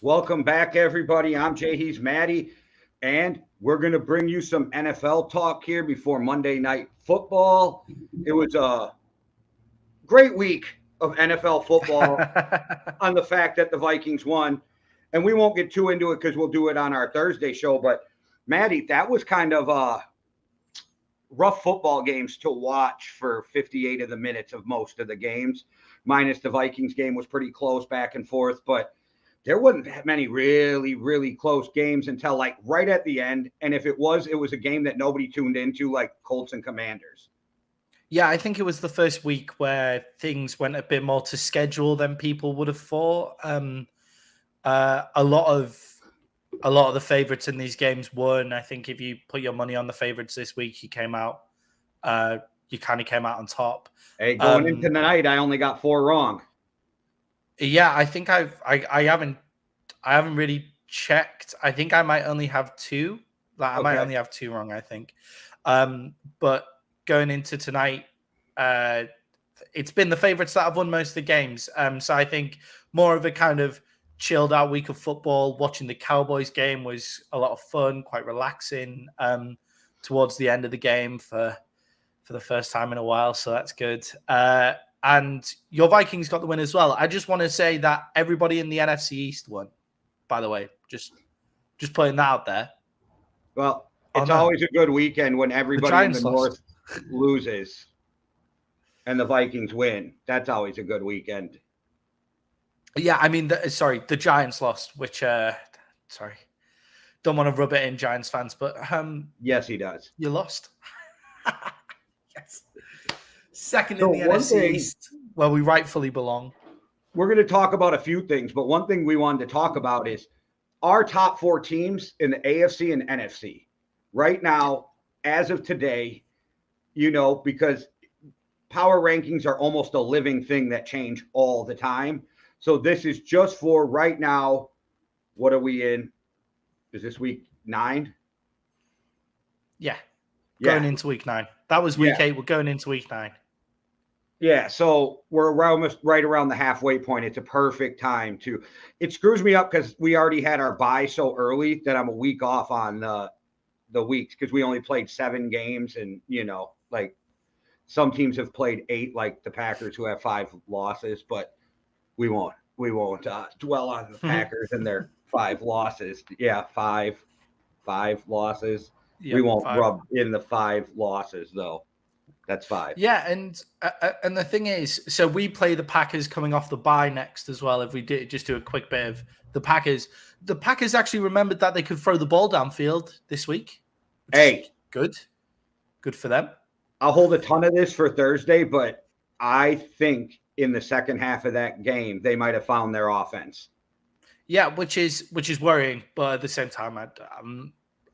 Welcome back, everybody. I'm Jay. He's Maddie, and we're going to bring you some NFL talk here before Monday Night Football. It was a great week of NFL football on the fact that the Vikings won, and we won't get too into it because we'll do it on our Thursday show. But Maddie, that was kind of rough football games to watch for 58 of the minutes of most of the games, minus the Vikings game was pretty close back and forth, but there wasn't that many really close games until like right at the end. And if it was a game that nobody tuned into, like Colts and Commanders. Yeah, I think it was the first week where things went a bit more to schedule than people would have thought. A lot of the favorites in these games won. I think if you put your money on the favorites this week, you kind of came out on top. Hey, going into the night, I only got 4 wrong. Yeah, I think I haven't really checked. I think I might only have 2. I might only have 2 wrong, I think. But going into tonight, it's been the favorites that have won most of the games. So I think more of a kind of chilled out week of football. Watching the Cowboys game was a lot of fun, quite relaxing. Towards the end of the game for the first time in a while, so that's good. And your Vikings got the win as well. I just want to say that everybody in the NFC East won, by the way. Just putting that out there. Well, it's always a good weekend when everybody in the North loses and the Vikings win. That's always a good weekend. Yeah, I mean, the Giants lost, which, don't want to rub it in, Giants fans, but... yes, he does. You lost. Yes. Second in the NFC East, where we rightfully belong. We're going to talk about a few things, but one thing we wanted to talk about is our top 4 teams in the AFC and NFC. Right now, as of today, because power rankings are almost a living thing that change all the time. So this is just for right now. What are we in? Is this week 9? Yeah. Going into week 9. That was week 8. We're going into week 9. Yeah, so we're almost right around the halfway point. It's a perfect time to. It screws me up because we already had our bye so early that I'm a week off on the weeks because we only played 7 games, and like some teams have played 8, like the Packers who have 5 losses, but we won't dwell on the Packers and their 5 losses. Yeah, five losses. Yep, we won't 5. Rub in the 5 losses though. That's 5. Yeah, and the thing is, so we play the Packers coming off the bye next as well. If we just do a quick bit of the Packers actually remembered that they could throw the ball downfield this week. Hey, good for them. I'll hold a ton of this for Thursday, but I think in the second half of that game they might have found their offense. Yeah, which is worrying, but at the same time,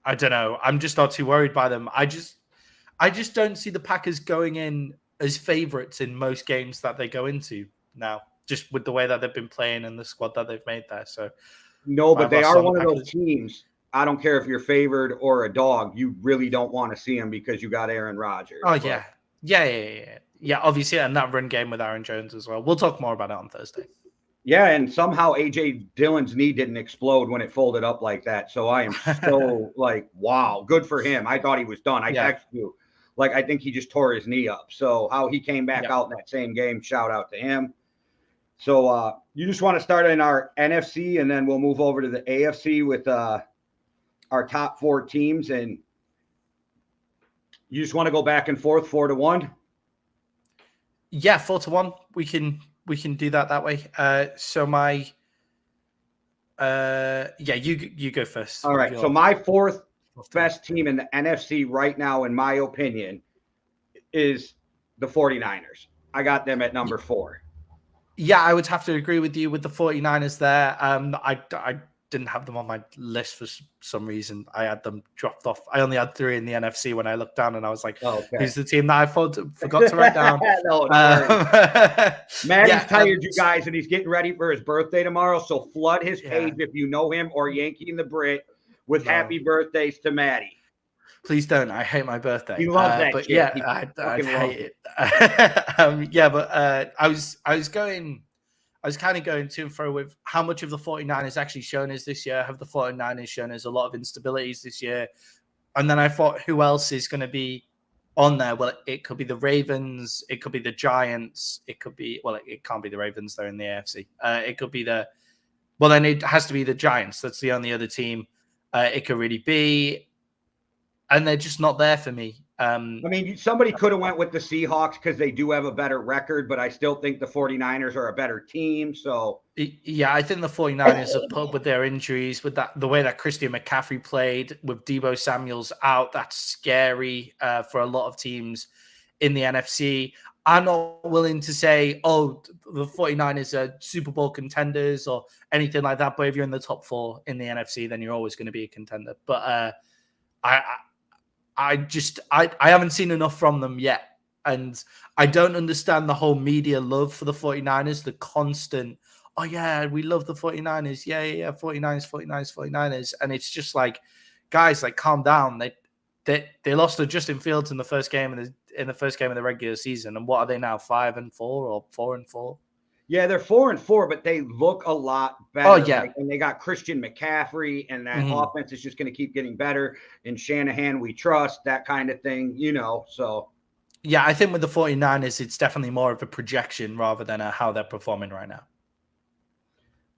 I don't know. I'm just not too worried by them. I just don't see the Packers going in as favorites in most games that they go into now, just with the way that they've been playing and the squad that they've made there. So no, but they are one of those teams. I don't care if you're favored or a dog. You really don't want to see them because you got Aaron Rodgers. Oh, yeah. Yeah, obviously, and that run game with Aaron Jones as well. We'll talk more about it on Thursday. Yeah, and somehow A.J. Dillon's knee didn't explode when it folded up like that. So I am so like, wow, good for him. I thought he was done. I texted you. Like, I think he just tore his knee up. So how he came back out in that same game, shout out to him. So you just want to start in our NFC, and then we'll move over to the AFC with our top 4 teams. And you just want to go back and forth 4-1? Yeah, 4-1. We can do that way. So my you go first. All right. So my 4th best team in the NFC right now, in my opinion, is the 49ers. I got them at number 4. Yeah, I would have to agree with you with the 49ers there. I didn't have them on my list for some reason. I had them dropped off. I only had 3 in the NFC when I looked down, and I was like, who's the team that I forgot to write down? Maddie's tired, you guys, and he's getting ready for his birthday tomorrow. So flood his page if you know him or Yankee and the Brit with happy birthdays to Maddie. Please don't. I hate my birthday. He loves that but shit. Yeah, I hate it. But I was going. I was kind of going to and fro with how much of the 49ers actually shown us this year. Have the 49ers shown us a lot of instabilities this year? And then I thought, who else is going to be on there? Well, it could be the Ravens. It could be the Giants. It could be, well, it can't be the Ravens. They're in the AFC. It could be then it has to be the Giants. That's the only other team it could really be. And they're just not there for me. I mean, somebody could have went with the Seahawks because they do have a better record, but I still think the 49ers are a better team. So yeah, I think the 49ers have put with their injuries, with the way that Christian McCaffrey played, with Deebo Samuel's out, that's scary for a lot of teams in the NFC. I'm not willing to say, oh, the 49ers are Super Bowl contenders or anything like that. But if you're in the top 4 in the NFC, then you're always going to be a contender. But I haven't seen enough from them yet. And I don't understand the whole media love for the 49ers, the constant, oh yeah, we love the 49ers. Yeah, 49ers. And it's just like, guys, like, calm down. They lost to Justin Fields in the first game of the regular season. And what are they now? 5-4 or 4-4? Yeah, they're 4-4, but they look a lot better. Oh, yeah. And they got Christian McCaffrey, and that offense is just going to keep getting better. And Shanahan, we trust, that kind of thing, so. Yeah, I think with the 49ers, it's definitely more of a projection rather than how they're performing right now.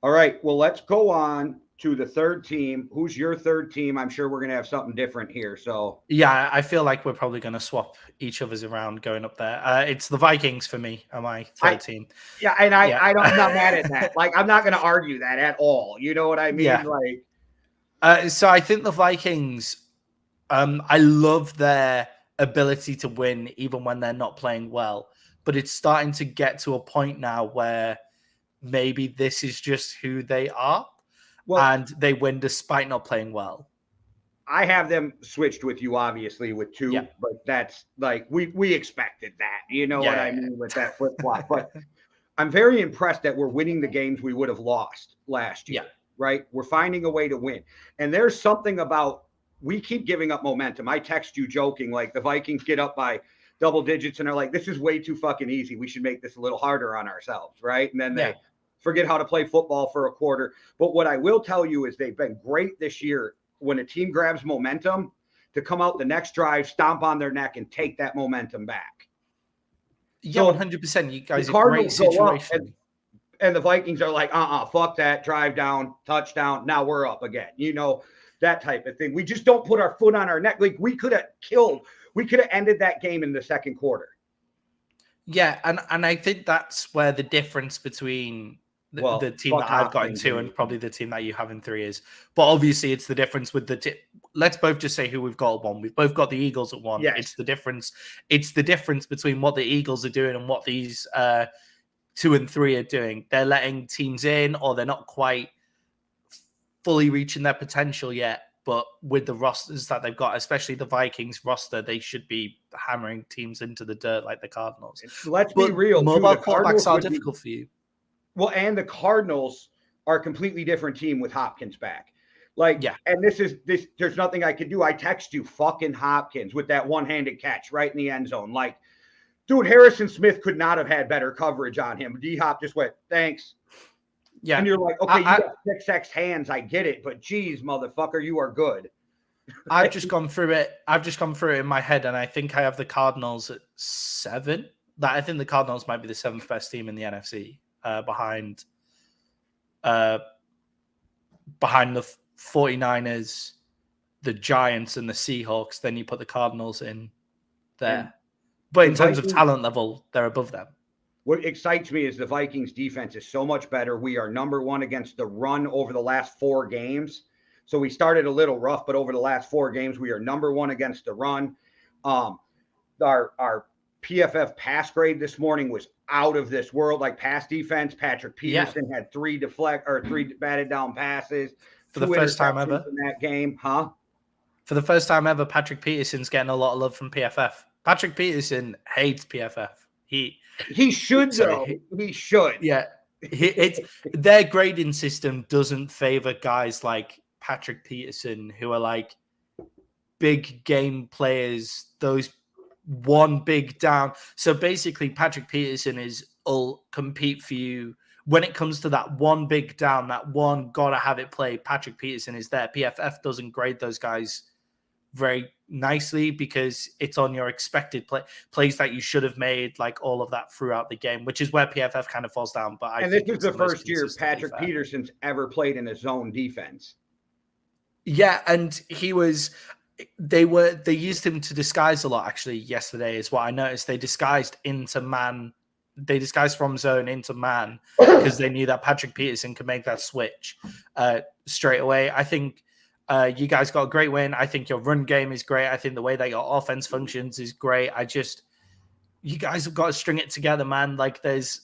All right, well, let's go on to the third team. Who's your third team? I'm sure we're going to have something different here. So yeah, I feel like we're probably going to swap each other's around going up there. It's the Vikings for me, are my third team. Yeah, and I'm not mad at that. Like, I'm not going to argue that at all. You know what I mean? Yeah. Like, so I think the Vikings. I love their ability to win even when they're not playing well, but it's starting to get to a point now where maybe this is just who they are, and they win despite not playing well. I have them switched with you, obviously, with 2, but that's like we expected that. You know what I mean with that flip flop. But I'm very impressed that we're winning the games we would have lost last year. Right? We're finding a way to win, and there's something about we keep giving up momentum. I text you joking, like the Vikings get up by double digits and are like, this is way too fucking easy. We should make this a little harder on ourselves, right? And then they forget how to play football for a quarter. But what I will tell you is they've been great this year when a team grabs momentum to come out the next drive, stomp on their neck, and take that momentum back. Yeah, so 100%. You guys are great situation. And the Vikings are like, fuck that, drive down, touchdown. Now we're up again. That type of thing. We just don't put our foot on our neck. Like, we could have ended that game in the second quarter. Yeah, and I think that's where the difference between the team that I've got in 2 and probably the team that you have in 3 is. But obviously, it's the difference with let's both just say who we've got at 1. We've both got the Eagles at 1. Yes. It's the difference. It's the difference between what the Eagles are doing and what these 2 and 3 are doing. They're letting teams in, or they're not quite fully reaching their potential yet, but with the rosters that they've got, especially the Vikings roster, they should be hammering teams into the dirt like the Cardinals. Let's be real. Mobile quarterbacks are difficult for you. Well, and the Cardinals are a completely different team with Hopkins back. And there's nothing I can do. I text you fucking Hopkins with that one-handed catch right in the end zone. Like, dude, Harrison Smith could not have had better coverage on him. D-Hop just went, thanks. Yeah. And you're like, okay, you got 6X hands. I get it. But geez, motherfucker, you are good. I've just gone through it. In my head, and I think I have the Cardinals at 7. I think the Cardinals might be the 7th best team in the NFC, behind the 49ers, the Giants, and the Seahawks. Then you put the Cardinals in there. But in terms of talent level, they're above them. What excites me is the Vikings defense is so much better. We are number 1 against the run over the last 4 games. So we started a little rough, but over the last 4 games, we are number 1 against the run. Our PFF pass grade this morning was out of this world. Like, pass defense, Patrick Peterson had 3 batted down passes for the first time ever in that game, huh? For the first time ever, Patrick Peterson's getting a lot of love from PFF. Patrick Peterson hates PFF. He should, though. He should. Yeah. Their grading system doesn't favor guys like Patrick Peterson, who are like big game players, those one big down. So basically, Patrick Peterson will compete for you when it comes to that one big down, that one gotta have it played, Patrick Peterson is there. PFF doesn't grade those guys very nicely because it's on your expected plays that you should have made, like all of that throughout the game, which is where PFF kind of falls down. But I think this is it's the the most first year Patrick fair. Peterson's ever played in a zone defense. Yeah, and they used him to disguise a lot actually yesterday is what I noticed. They disguised from zone into man because they knew that Patrick Peterson could make that switch straight away. I think you guys got a great win. I think your run game is great. I think the way that your offense functions is great. You guys have got to string it together, man. Like there's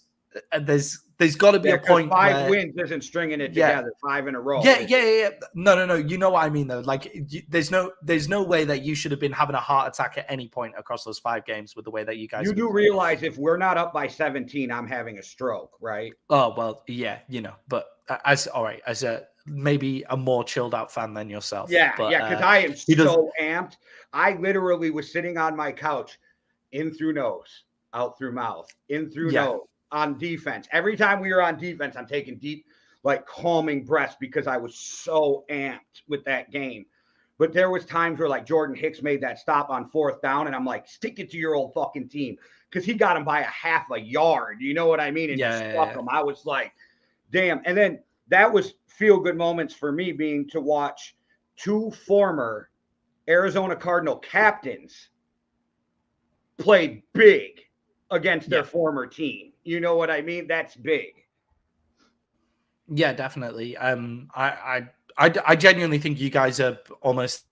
got to be a point 5 wins isn't stringing it together 5 in a row. Yeah. No. You know what I mean, though. Like, there's no way that you should have been having a heart attack at any point across those 5 games with the way that you guys. You do realize if we're not up by 17, I'm having a stroke, right? Oh well, yeah, but as a maybe a more chilled out fan than yourself. Yeah, because I am so amped. I literally was sitting on my couch, in through nose, out through mouth, in through nose. On defense. Every time we were on defense, I'm taking deep, like calming breaths because I was so amped with that game. But there was times where like Jordan Hicks made that stop on 4th down, and I'm like, stick it to your old fucking team. Because he got him by a half a yard. You know what I mean? And just struck him. I was like, damn. And then that was feel-good moments for me being to watch 2 former Arizona Cardinal captains play big against their former team. You know what I mean? That's big. Yeah, definitely. I genuinely think you guys are almost.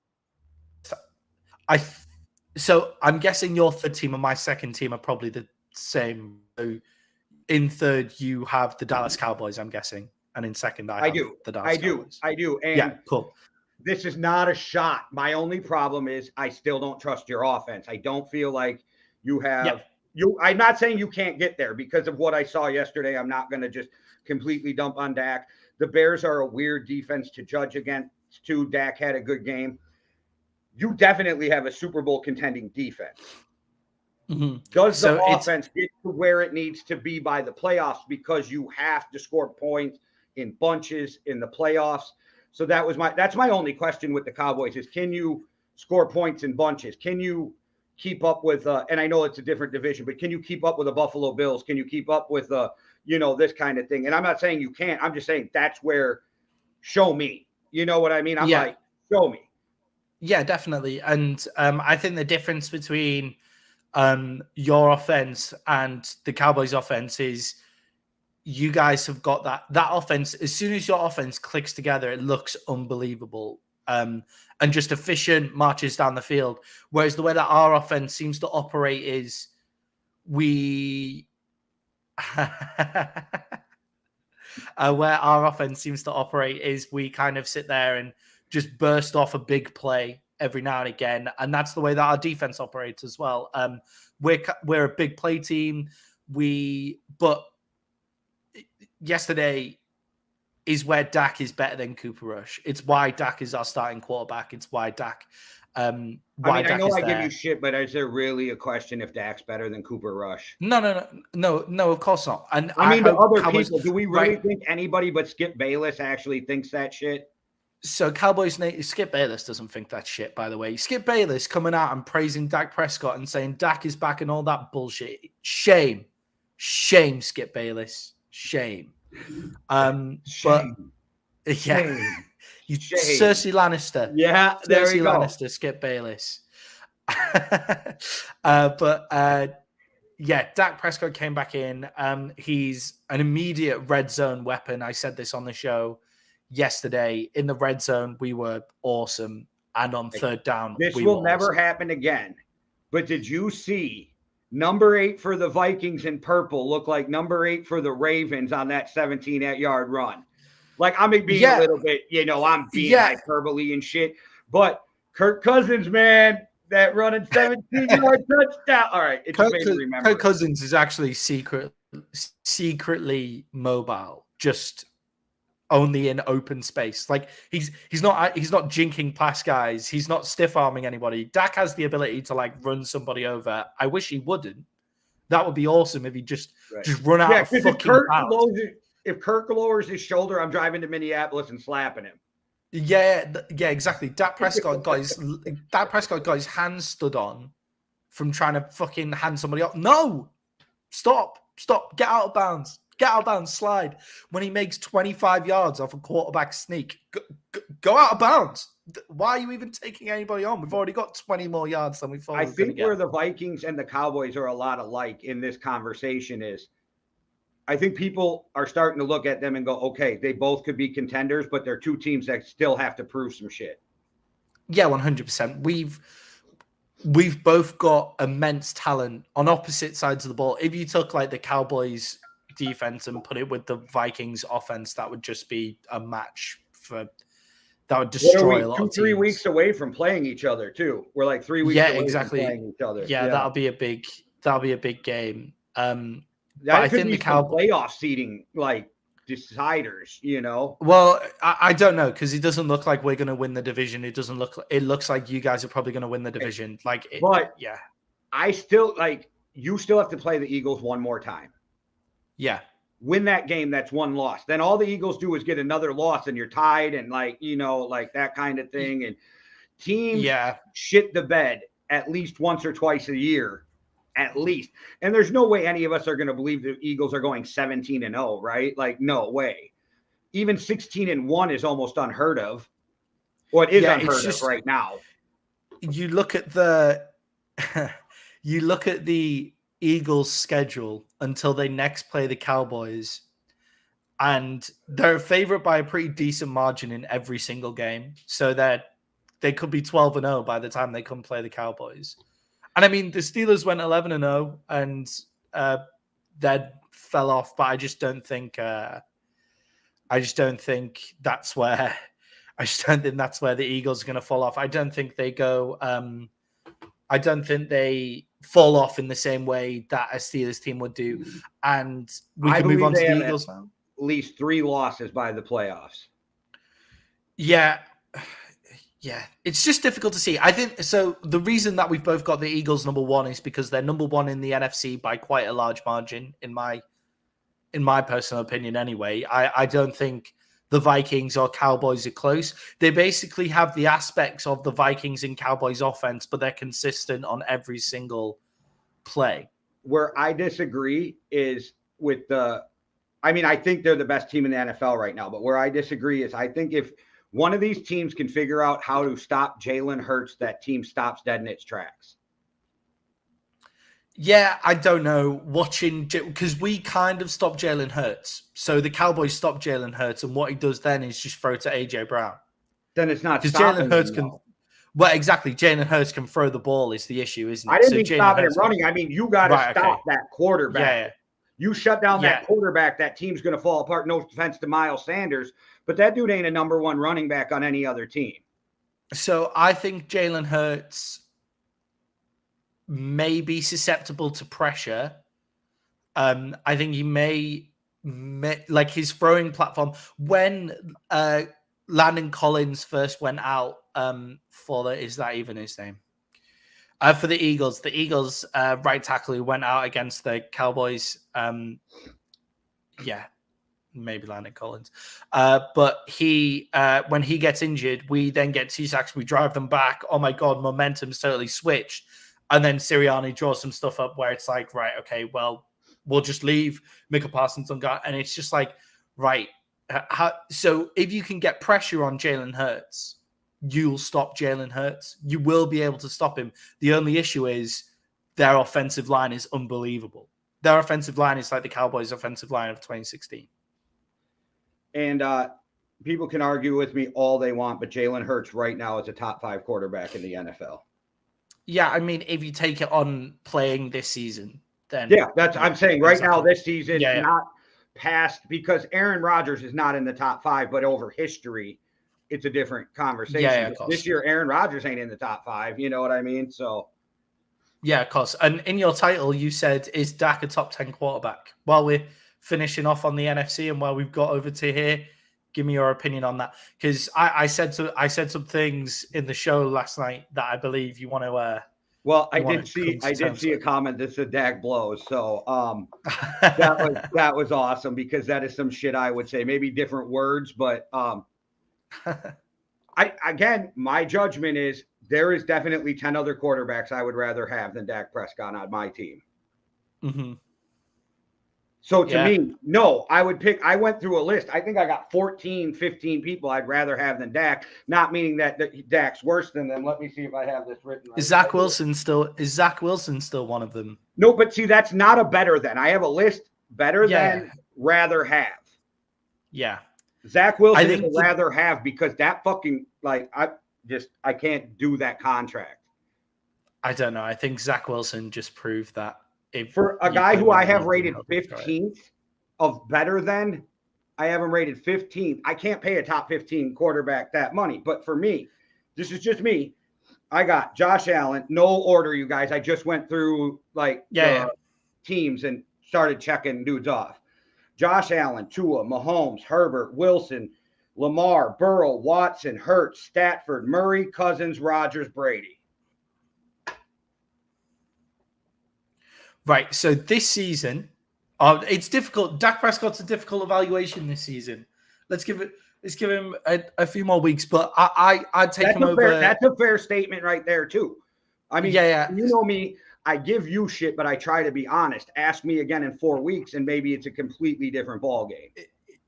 So I'm guessing your third team and my second team are probably the same. So in third, you have the Dallas Cowboys. I'm guessing, and in second, I do. The Dallas Cowboys. I do. And yeah, cool. This is not a shot. My only problem is I still don't trust your offense. I don't feel like you have. Yeah. I'm not saying you can't get there because of what I saw yesterday. I'm not going to just completely dump on Dak. The Bears are a weird defense to judge against, too. Dak had a good game. You definitely have a Super Bowl contending defense. Mm-hmm. Does the offense get to where it needs to be by the playoffs because you have to score points in bunches in the playoffs? So that's my only question with the Cowboys is, can you score points in bunches? Can you keep up with and I know it's a different division, but can you keep up with the Buffalo Bills? Can you keep up with this kind of thing? And I'm not saying you can't. I'm just saying that's where show me. You know what I mean? I'm like, show me. Yeah, definitely. And I think the difference between your offense and the Cowboys offense is you guys have got that offense. As soon as your offense clicks together, it looks unbelievable. And just efficient marches down the field. Whereas the way that our offense seems to operate is where our offense seems to operate is we kind of sit there and just burst off a big play every now and again. And that's the way that our defense operates as well. We're a big play team. But yesterday is where Dak is better than Cooper Rush. It's why Dak is our starting quarterback. It's why Dak. I know I give you shit, but is there really a question if Dak's better than Cooper Rush? No, of course not. And I mean, to other people, do we really think anybody but Skip Bayless actually thinks that shit? So Cowboys Skip Bayless doesn't think that shit, by the way. Skip Bayless coming out and praising Dak Prescott and saying Dak is back and all that bullshit. Shame, Skip Bayless. Shame. But yeah, Cersei Lannister. Yeah, there Cersei you go. Lannister, Skip Bayless. But Dak Prescott came back in. He's an immediate red zone weapon. I said this on the show yesterday. In the red zone, we were awesome, and on third down, this will never happen again. But did you see? Number 8 for the Vikings in purple look like number 8 for the Ravens on that 17-yard run. Like, I'm being a little bit, I'm being hyperbole and shit. But Kirk Cousins, man, that running 17-yard touchdown. All right, it just made me remember. Kirk Cousins is actually secretly mobile, just only in open space. Like he's not jinking past guys. He's not stiff arming anybody. Dak has the ability to like run somebody over. I wish he wouldn't. That would be awesome if he just run out of fucking bounds. if Kirk lowers his shoulder, I'm driving to Minneapolis and slapping him. Yeah, exactly. Dak Prescott got his hands stood on from trying to fucking hand somebody off. No, stop, get out of bounds, slide. When he makes 25 yards off a quarterback sneak, go out of bounds. Why are you even taking anybody on? We've already got 20 more yards than we thought. I think where the Vikings and the Cowboys are a lot alike in this conversation is, I think people are starting to look at them and go, okay, they both could be contenders, but they're two teams that still have to prove some shit. Yeah, 100%. We've both got immense talent on opposite sides of the ball. If you took like the Cowboys defense and put it with the Vikings offense, that would just be a match that would destroy a lot of teams. 3 weeks away from playing each other too. We're like 3 weeks away from playing each other. Yeah, that'll be a big game. I think the playoff seeding like deciders, you know. Well, I don't know, because it doesn't look like we're going to win the division. It looks like you guys are probably going to win the division. I still you still have to play the Eagles one more time. Yeah. Win that game, that's one loss. Then all the Eagles do is get another loss and you're tied and that kind of thing. And teams shit the bed at least once or twice a year. At least. And there's no way any of us are going to believe the Eagles are going 17-0, right? Like, no way. Even 16-1 is almost unheard of. Well, it is unheard of right now. You look at the Eagles' schedule until they next play the Cowboys, and they're favored by a pretty decent margin in every single game. So that they could be 12-0 by the time they come play the Cowboys. And I mean, the Steelers went 11-0 and that fell off, but I just don't think that's where the Eagles are going to fall off. I don't think they go. I don't think they fall off in the same way that a Steelers team would do. And we can move on to the Eagles now. At least 3 losses by the playoffs. Yeah. Yeah, it's just difficult to see. I think so. The reason that we've both got the Eagles number 1 is because they're number 1 in the NFC by quite a large margin, in my personal opinion. Anyway, I don't think the Vikings or Cowboys are close. They basically have the aspects of the Vikings and Cowboys offense, but they're consistent on every single play. Where I disagree is with I think they're the best team in the NFL right now, but where I disagree is I think if one of these teams can figure out how to stop Jalen Hurts, that team stops dead in its tracks. Yeah, I don't know. Because we kind of stopped Jalen Hurts. So the Cowboys stopped Jalen Hurts, and what he does then is just throw to AJ Brown. Then it's not because Jalen Hurts can. Well, exactly. Jalen Hurts can throw the ball is the issue, isn't it? I didn't mean stopping it running. I mean, you got to stop that quarterback. Yeah. You shut down that quarterback, that team's going to fall apart. No offense to Miles Sanders, but that dude ain't a number 1 running back on any other team. So I think Jalen Hurts may be susceptible to pressure. I think he may like his throwing platform. When Landon Collins first went out is that even his name? For the Eagles right tackle who went out against the Cowboys. Maybe Landon Collins. But he, when he gets injured, we then get 2 sacks. We drive them back. Oh my God, momentum's totally switched. And then Sirianni draws some stuff up where it's like, right, okay, well, we'll just leave Micah Parsons on guard. And it's just like, right. So if you can get pressure on Jalen Hurts, you'll stop Jalen Hurts. You will be able to stop him. The only issue is their offensive line is unbelievable. Their offensive line is like the Cowboys' offensive line of 2016. And people can argue with me all they want, but Jalen Hurts right now is a top 5 quarterback in the NFL. Yeah, I mean, if you take it on playing this season, then I'm saying right now this season, not past, because Aaron Rodgers is not in the top 5, but over history, it's a different conversation. Yeah, this year, Aaron Rodgers ain't in the top 5. You know what I mean? So, yeah, of course. And in your title, you said, "Is Dak a top 10 quarterback?" While we're finishing off on the NFC and while we've got over to here, give me your opinion on that. Because I said some things in the show last night that I believe you want to Well, I when did it comes to did terms see a like comment that said Dak blows. So that. that was awesome because that is some shit I would say. Maybe different words, but my judgment is there is definitely 10 other quarterbacks I would rather have than Dak Prescott on my team. Mm-hmm. So to me, no, I went through a list. I think I got 14, 15 people I'd rather have than Dak, not meaning that Dak's worse than them. Let me see if I have this written. Is Zach Wilson still one of them? No, but see, that's not a better than. I have a list better than, rather have. Yeah. Zach Wilson is a rather have because that fucking, like, I can't do that contract. I don't know. I think Zach Wilson just proved that. For a guy who I have rated 15th of better than, I have him rated 15th. I can't pay a top 15 quarterback that money. But for me, this is just me. I got Josh Allen. No order, you guys. I just went through the teams and started checking dudes off. Josh Allen, Tua, Mahomes, Herbert, Wilson, Lamar, Burrow, Watson, Hurts, Stafford, Murray, Cousins, Rodgers, Brady. Right. So this season, it's difficult. Dak Prescott's a difficult evaluation this season. Let's give him a few more weeks. But I'd take him over. That's a fair statement right there too. I mean, you know me. I give you shit, but I try to be honest. Ask me again in 4 weeks, and maybe it's a completely different ballgame.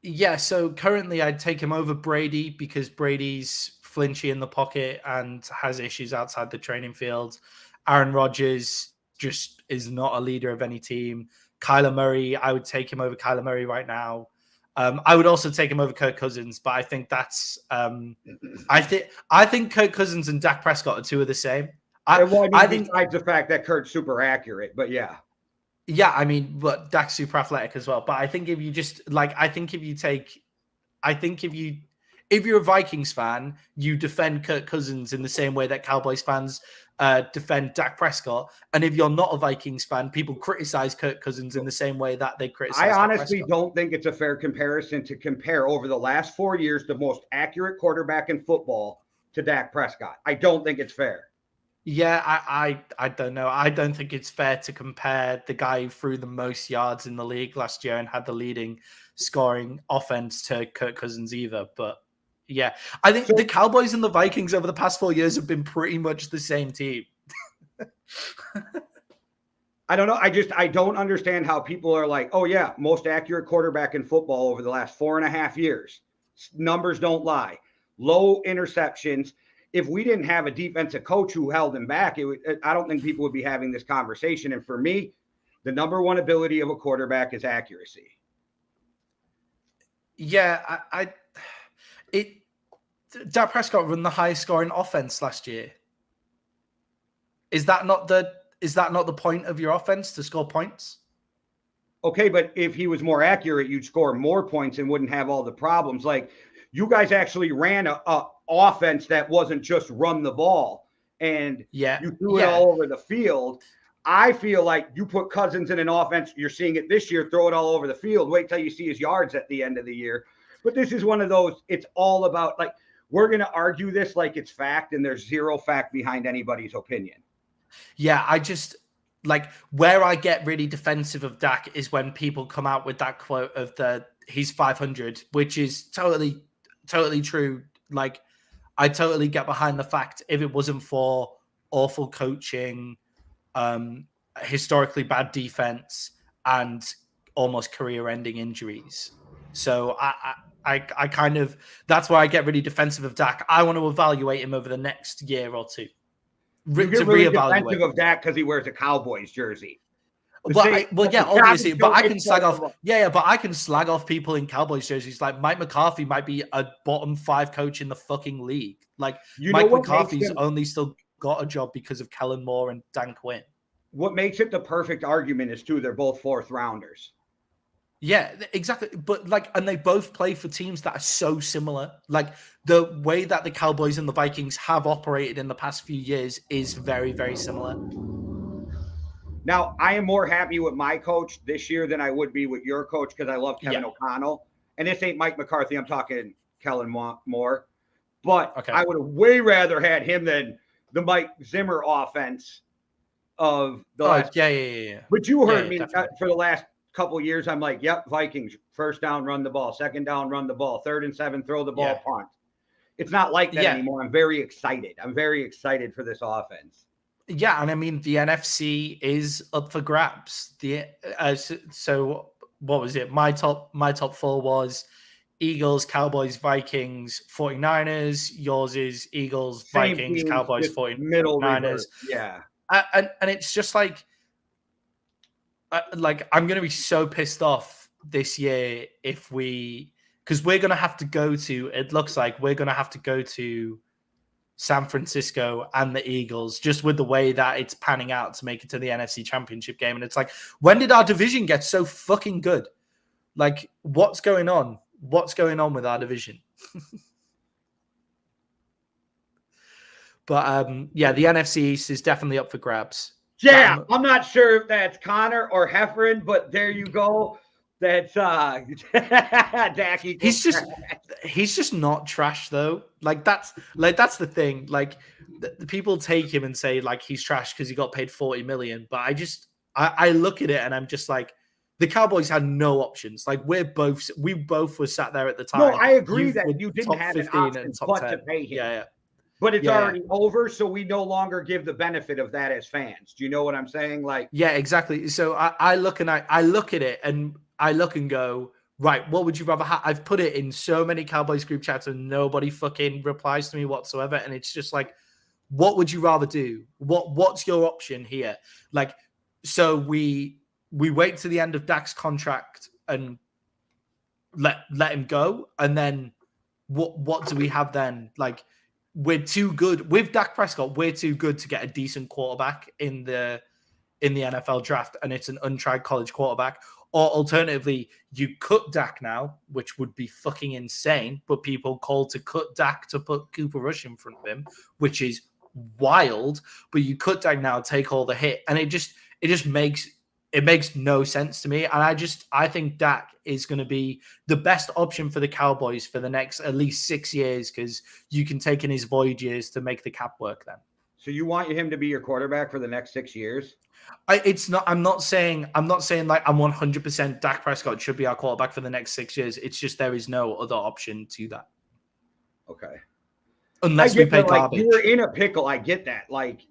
Yeah. So currently, I'd take him over Brady because Brady's flinchy in the pocket and has issues outside the training field. Aaron Rodgers just is not a leader of any team. Kyler Murray, I would take him over Kyler Murray right now. I would also take him over Kirk Cousins, but I think that's I think Kirk Cousins and Dak Prescott are two of the same. I think besides the fact that Kirk's super accurate, but yeah. Yeah, I mean, but Dak's super athletic as well. But I think if you just if you're a Vikings fan, you defend Kirk Cousins in the same way that Cowboys fans defend Dak Prescott. And if you're not a Vikings fan, people criticize Kirk Cousins in the same way that they criticize I honestly don't think it's a fair comparison to compare over the last 4 years the most accurate quarterback in football to Dak Prescott. I don't think it's fair. Yeah, I don't know. I don't think it's fair to compare the guy who threw the most yards in the league last year and had the leading scoring offense to Kirk Cousins either. But yeah, I think the Cowboys and the Vikings over the past 4 years have been pretty much the same team. I don't know. I don't understand how people are like, oh yeah, most accurate quarterback in football over the last 4.5 years. Numbers don't lie. Low interceptions. If we didn't have a defensive coach who held him back, I don't think people would be having this conversation. And for me, the number one ability of a quarterback is accuracy. Yeah, Dak Prescott run the highest scoring offense last year. Is that not the point of your offense, to score points? Okay, but if he was more accurate, you'd score more points and wouldn't have all the problems. Like, you guys actually ran a offense that wasn't just run the ball and you threw it all over the field. I feel like you put Cousins in an offense, you're seeing it this year, throw it all over the field. Wait till you see his yards at the end of the year. But this is one of those, it's all about, like, we're going to argue this like it's fact, and there's zero fact behind anybody's opinion. Yeah, I just, like, where I get really defensive of Dak is when people come out with that quote of he's 500, which is totally true. Like, I totally get behind the fact if it wasn't for awful coaching, historically bad defense, and almost career-ending injuries. So I kind of, that's why I get really defensive of Dak. I want to evaluate him over the next year or two. You get really defensive of Dak because he wears a Cowboys jersey. Obviously, but I can slag off. But I can slag off people in Cowboys jerseys. Like, Mike McCarthy might be a bottom 5 coach in the fucking league. Like, Mike McCarthy's only still got a job because of Kellen Moore and Dan Quinn. What makes it the perfect argument is they're both 4th rounders. Yeah, exactly. But and they both play for teams that are so similar. Like, the way that the Cowboys and the Vikings have operated in the past few years is very, very similar. Now, I am more happy with my coach this year than I would be with your coach because I love Kevin O'Connell. And this ain't Mike McCarthy. I'm talking Kellen Moore. But I would have way rather had him than the Mike Zimmer offense of the last. Yeah. But you heard me definitely. for the last couple of years. I'm like, yep, Vikings, first down, run the ball. Second down, run the ball. 3rd and 7, throw the ball, punt. It's not like that anymore. I'm very excited. I'm very excited for this offense. Yeah, and I mean the NFC is up for grabs. So what was it? My top 4 was Eagles, Cowboys, Vikings, 49ers. Yours is Eagles, Same Vikings, teams, Cowboys, just middle 49ers. reverse. Yeah. And it's just like I'm going to be so pissed off this year because we're going to have to go to, it looks like we're going to have to go to San Francisco and the Eagles, just with the way that it's panning out to make it to the NFC Championship game. And it's like, when did our division get so fucking good? Like, what's going on? What's going on with our division? But the NFC East is definitely up for grabs. Yeah, I'm not sure if that's Connor or Heffron, but there you go. That's Dak. He's just not trash though. That's the thing. Like the people take him and say like he's trash because he got paid $40 million. But I look at it and I'm just like, the Cowboys had no options. Like we both were sat there at the time. No, I agree that you didn't have an option but to pay him. Yeah. But it's already over, so we no longer give the benefit of that as fans. Do you know what I'm saying? Like, yeah, exactly. So I look at it and I look and go, right, what would you rather have? I've put it in so many Cowboys group chats and nobody fucking replies to me whatsoever. And it's just like, what would you rather do? What's your option here? Like, so we wait to the end of Dak's contract and let him go, and then what do we have then? Like, we're too good with Dak Prescott. We're too good to get a decent quarterback in the NFL draft, and it's an untried college quarterback. Or alternatively, you cut Dak now, which would be fucking insane. But people call to cut Dak to put Cooper Rush in front of him, which is wild. But you cut Dak now, take all the hit, and it just makes no sense to me. And I think Dak is going to be the best option for the Cowboys for the next at least 6 years, because you can take in his void years to make the cap work then. So you want him to be your quarterback for the next 6 years? I'm not saying like I'm 100% Dak Prescott should be our quarterback for the next 6 years. It's just there is no other option to that. Okay. Unless we pay garbage. You were in a pickle. I get that. Like,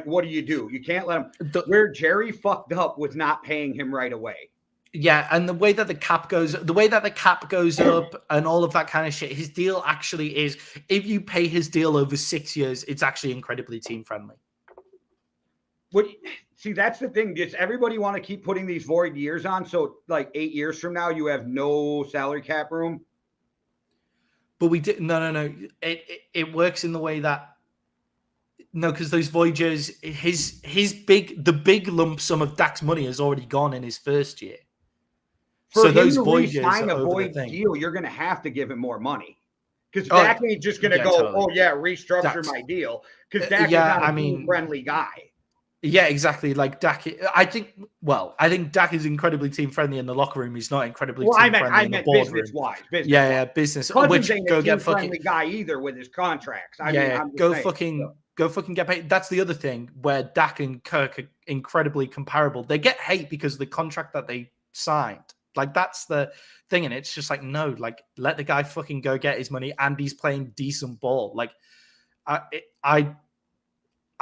what do? You can't let him. Where Jerry fucked up was not paying him right away. Yeah, and the way that the cap goes up and all of that kind of shit, his deal actually is, if you pay his deal over 6 years, it's actually incredibly team friendly. See, that's the thing. Does everybody want to keep putting these void years on? So, like 8 years from now, you have no salary cap room. But we did no. It works in the way that because those void years, the big lump sum of Dak's money has already gone in his first year. For him to re-sign a void deal, you're going to have to give him more money. Because Dak ain't just going to go, totally. Restructure my deal. Because Dak is not a friendly guy. Yeah, exactly. Like Dak, I think Dak is incredibly team friendly in the locker room. He's not incredibly team friendly in the boardroom. Business-wise. Business. Cousins ain't a team friendly guy either with his contracts. Go fucking get paid. That's the other thing where Dak and Kirk are incredibly comparable. They get hate because of the contract that they signed. Like, that's the thing. And it's just like, no, like, let the guy fucking go get his money, and he's playing decent ball. Like, I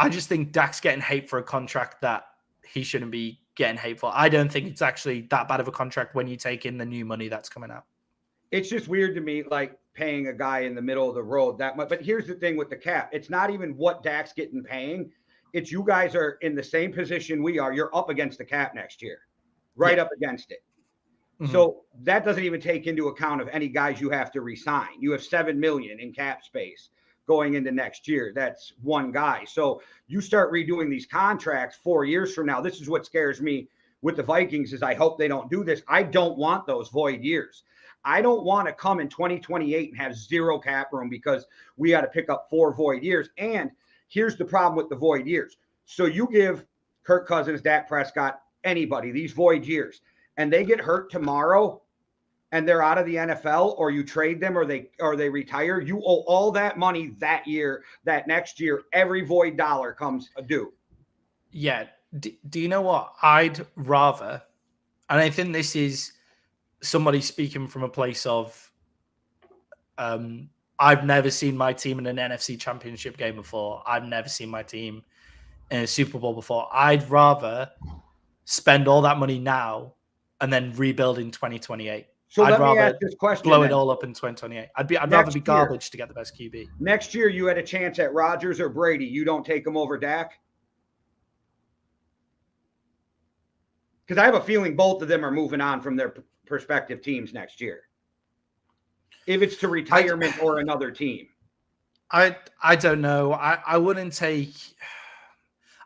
just think Dak's getting hate for a contract that he shouldn't be getting hate for. I don't think it's actually that bad of a contract when you take in the new money that's coming out. It's just weird to me, like, paying a guy in the middle of the road that much. But here's the thing with the cap. It's not even what Dak's getting paying. It's you guys are in the same position we are. You're up against the cap next year. Right up against it. Mm-hmm. So that doesn't even take into account of any guys you have to re-sign. You have $7 million in cap space going into next year. That's one guy. So you start redoing these contracts 4 years from now. This is what scares me with the Vikings, is I hope they don't do this. I don't want those void years. I don't want to come in 2028 and have zero cap room because we got to pick up 4 void years. And here's the problem with the void years. So you give Kirk Cousins, Dak Prescott, anybody these void years, and they get hurt tomorrow and they're out of the NFL, or you trade them, or they retire, you owe all that money that year, that next year, every void dollar comes due. Yeah, Do you know what? I'd rather, and I think this is somebody speaking from a place of, I've never seen my team in an NFC Championship game before. I've never seen my team in a Super Bowl before. I'd rather spend all that money now and then rebuild in 2028. So I'd let me ask rather this question. blow then. it all up in 2028. I'd rather be garbage to get the best QB. Next year, you had a chance at Rodgers or Brady. You don't take him over Dak? Because I have a feeling both of them are moving on from their prospective teams next year. If it's to retirement or another team. I don't know. I wouldn't take.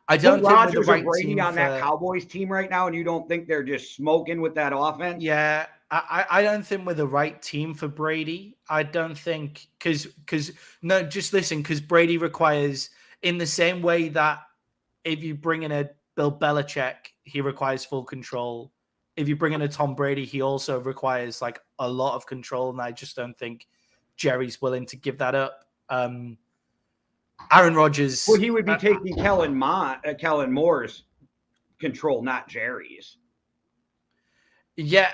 I don't think Rodgers with the right or Brady team on that Cowboys team right now, and you don't think they're just smoking with that offense? Yeah, I don't think we're the right team for Brady. I don't think because no, just listen, because Brady requires, in the same way that if you bring in a Bill Belichick, he requires full control. If you bring in a Tom Brady, he also requires like a lot of control, and I just don't think Jerry's willing to give that up. Aaron Rodgers. Well, he would be taking Kellen Moore's control, not Jerry's. Yeah,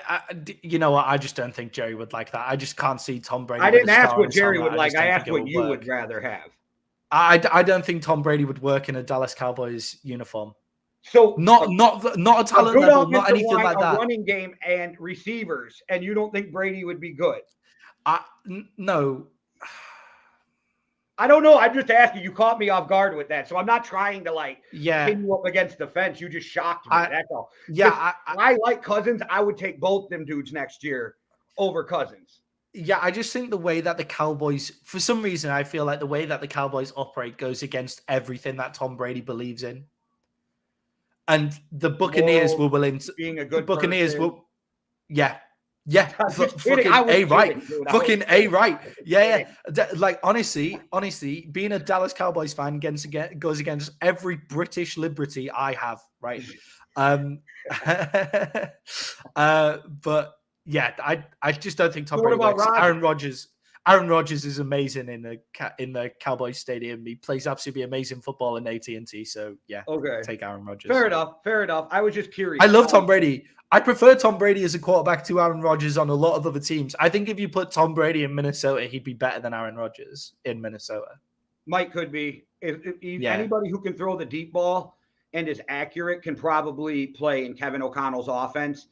you know what? I just don't think Jerry would like that. I just can't see Tom Brady. I didn't ask what Jerry would like. I asked what you would rather have. I don't think Tom Brady would work in a Dallas Cowboys uniform. So not a talent level, not anything like that. Running game and receivers, and you don't think Brady would be good? No. I don't know. I'm just asking. You caught me off guard with that, so I'm not trying to pin you up against the fence. You just shocked me. That's all. Yeah, I like Cousins. I would take both them dudes next year over Cousins. Yeah, I just think the way that the Cowboys, for some reason, I feel like the way that the Cowboys operate goes against everything that Tom Brady believes in. And the Buccaneers were willing to. Being a good the Buccaneers person. were. Yeah. Fucking A right. Fucking A right. Yeah. Like honestly, being a Dallas Cowboys fan goes against every British liberty I have, right? But yeah, I just don't think Tom Brady works. Aaron Rodgers is amazing in the Cowboys stadium. He plays absolutely amazing football in AT&T. So yeah, okay, take Aaron Rodgers. Fair enough. I was just curious. I love Tom Brady. I prefer Tom Brady as a quarterback to Aaron Rodgers on a lot of other teams. I think if you put Tom Brady in Minnesota, he'd be better than Aaron Rodgers in Minnesota. Mike could be. Anybody who can throw the deep ball and is accurate can probably play in Kevin O'Connell's offense.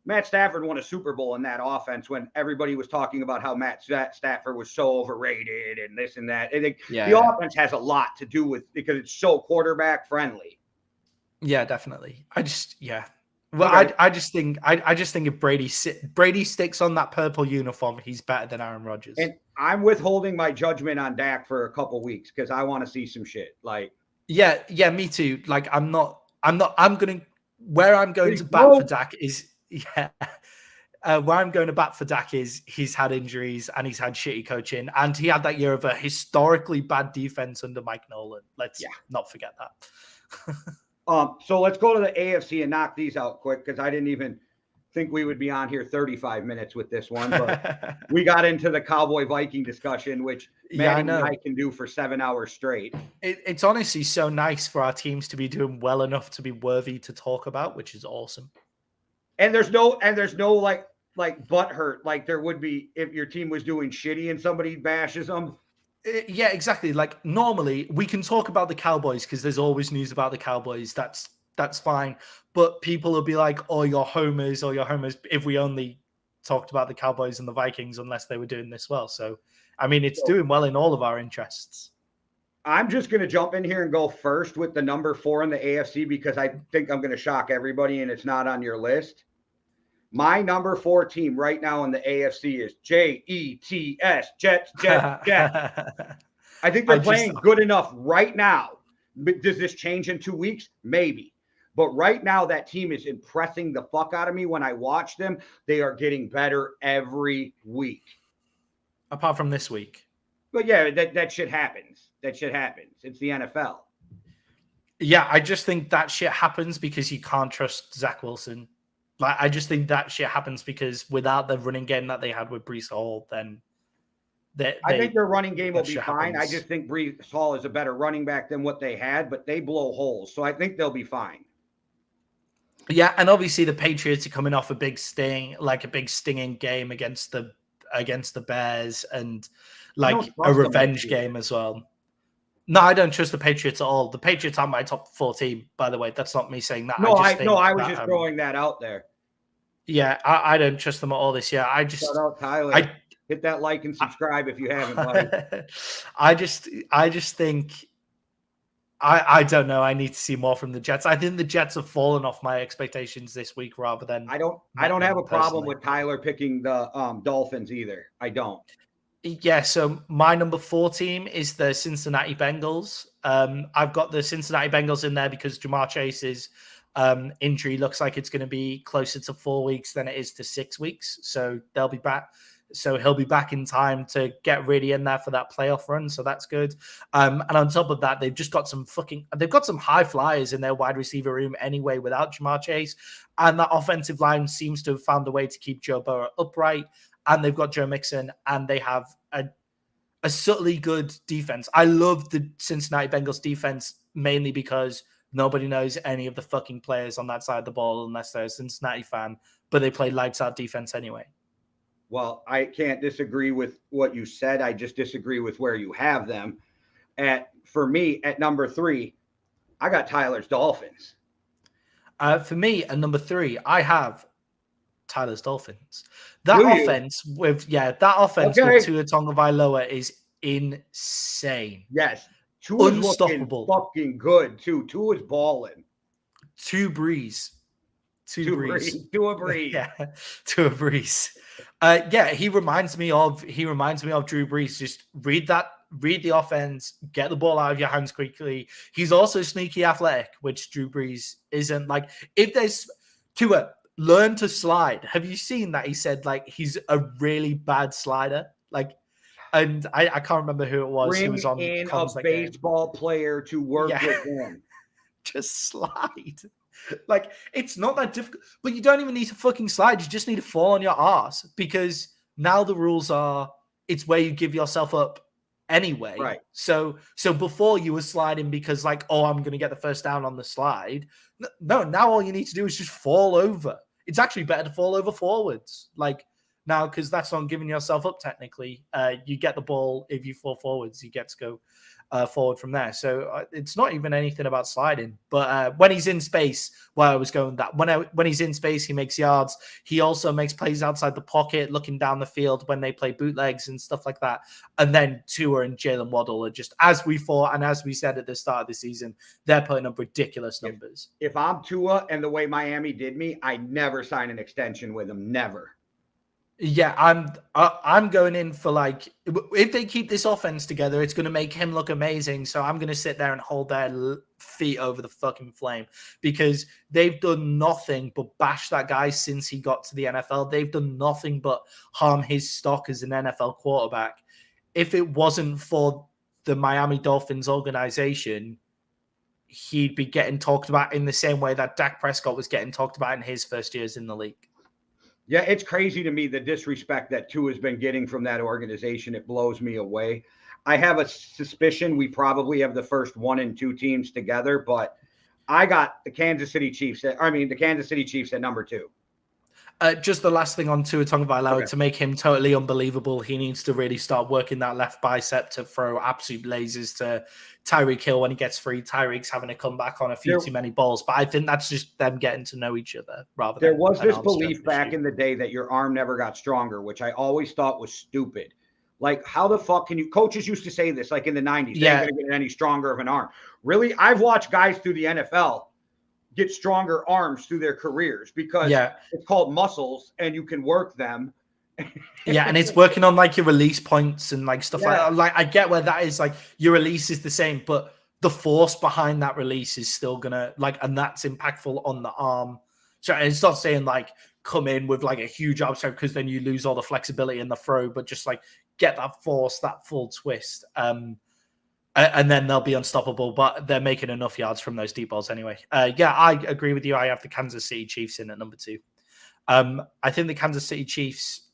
Matt Stafford won a Super Bowl in that offense when everybody was talking about how Matt Stafford was so overrated and this and that. I think the offense has a lot to do with because it's so quarterback friendly. Yeah, definitely. Well, okay. I just think if Brady sticks on that purple uniform, he's better than Aaron Rodgers. And I'm withholding my judgment on Dak for a couple weeks because I want to see some shit. Yeah, me too. Where I'm going to bat for Dak is where I'm going to bat for Dak is he's had injuries and he's had shitty coaching and he had that year of a historically bad defense under Mike Nolan. Let's not forget that. So let's go to the AFC and knock these out quick because I didn't even think we would be on here 35 minutes with this one, but we got into the Cowboy-Viking discussion, which Matt and I can do for 7 hours straight. It's honestly so nice for our teams to be doing well enough to be worthy to talk about, which is awesome. And there's no butt hurt like there would be if your team was doing shitty and somebody bashes them. Yeah, exactly. Like normally we can talk about the Cowboys because there's always news about the Cowboys. That's fine. But people will be like, "Oh, you're homers," if we only talked about the Cowboys and the Vikings unless they were doing this well. So, I mean, it's doing well in all of our interests. I'm just going to jump in here and go first with the number 4 in the AFC because I think I'm going to shock everybody and it's not on your list. My number 4 team right now in the AFC is Jets, Jets. I think they're playing good enough right now. Does this change in 2 weeks? Maybe. But right now, that team is impressing the fuck out of me when I watch them. They are getting better every week. Apart from this week. But yeah, that shit happens. It's the NFL. Yeah, I just think that shit happens because you can't trust Zach Wilson. I just think that shit happens because without the running game that they had with Breece Hall, then I think their running game will be shit fine. I happens. just think Brees Hall is a better running back than what they had, but they blow holes. So I think they'll be fine. Yeah, and obviously the Patriots are coming off a big stinging game against the Bears and I like don't a trust them this revenge year. game as well. No, I don't trust the Patriots at all. The Patriots are my top 4 team, by the way. That's not me saying that. No, I was that, just throwing that out there. yeah, I don't trust them at all this year. Shout out Tyler. I Hit that like and subscribe if you haven't, buddy. I just think I don't know. I need to see more from the Jets. I think the Jets have fallen off my expectations this week rather than I don't have a problem with Tyler picking the Dolphins either. I don't. Yeah, so my number 4 team is the Cincinnati Bengals. I've got the Cincinnati Bengals in there because Jamar Chase's injury looks like it's going to be closer to 4 weeks than it is to 6 weeks. So they'll be back. So he'll be back in time to get really in there for that playoff run. So that's good. And on top of that, they've got some high flyers in their wide receiver room anyway without Jamar Chase. And that offensive line seems to have found a way to keep Joe Burrow upright. And they've got Joe Mixon, and they have a subtly good defense. I love the Cincinnati Bengals defense mainly because nobody knows any of the fucking players on that side of the ball unless they're a Cincinnati fan, but they play lights out defense anyway. Well, I can't disagree with what you said. I just disagree with where you have them. For me, at number 3, I got Tyler's Dolphins. For me, at number 3, I have Tyler's Dolphins. That offense with Tua Tagovailoa is insane. Yes. Tua's unstoppable. Fucking good too. Tua's balling. Tua Breeze. Yeah, Tua Breeze. He reminds me of Drew Brees. Just read the offense, get the ball out of your hands quickly. He's also sneaky athletic, which Drew Brees isn't. Like, if there's Tua, learn to slide. Have you seen that? He said like he's a really bad slider. Like, and I can't remember who it was. Who was on in a baseball player to work with him. Just slide. Like, it's not that difficult, but you don't even need to fucking slide. You just need to fall on your ass, because now the rules are it's where you give yourself up anyway. Right. So before you were sliding because like, oh, I'm going to get the first down on the slide. No, now all you need to do is just fall over. It's actually better to fall over forwards. Like, now, because that's not giving yourself up technically. You get the ball. If you fall forwards, you get to go forward from there. So it's not even anything about sliding. But when he's in space, where I was going, that when he's in space, he makes yards. He also makes plays outside the pocket, looking down the field when they play bootlegs and stuff like that. And then Tua and Jalen Waddle are just, as we thought and as we said at the start of the season, they're putting up ridiculous numbers. If I'm Tua and the way Miami did me, I never sign an extension with him. Never. Yeah, I'm going in for, like, if they keep this offense together, it's going to make him look amazing. So I'm going to sit there and hold their feet over the fucking flame, because they've done nothing but bash that guy since he got to the NFL. They've done nothing but harm his stock as an NFL quarterback. If it wasn't for the Miami Dolphins organization, he'd be getting talked about in the same way that Dak Prescott was getting talked about in his first years in the league. Yeah, it's crazy to me, the disrespect that Tua has been getting from that organization. It blows me away. I have a suspicion we probably have the first 1 and 2 teams together, but I got the Kansas City Chiefs at number 2. Just the last thing on Tua Tagovailoa, to make him totally unbelievable, he needs to really start working that left bicep to throw absolute lasers to Tyreek Hill when he gets free. Tyreek's having to come back on a few too many balls, but I think that's just them getting to know each other rather than. There was this belief back in the day that your arm never got stronger, which I always thought was stupid. Like, how the fuck can you? Coaches used to say this, like in the 90s. Yeah. They're going to get any stronger of an arm. Really? I've watched guys through the NFL get stronger arms through their careers because it's called muscles and you can work them. Yeah, and it's working on like your release points and like stuff like that. Like, I get where that is, like your release is the same, but the force behind that release is still gonna and that's impactful on the arm. So it's not saying like come in with like a huge arm strength because then you lose all the flexibility in the throw, but just like get that force, that full twist. And then they'll be unstoppable, but they're making enough yards from those deep balls anyway. I agree with you. I have the Kansas City Chiefs in at number 2. I think the Kansas City Chiefs,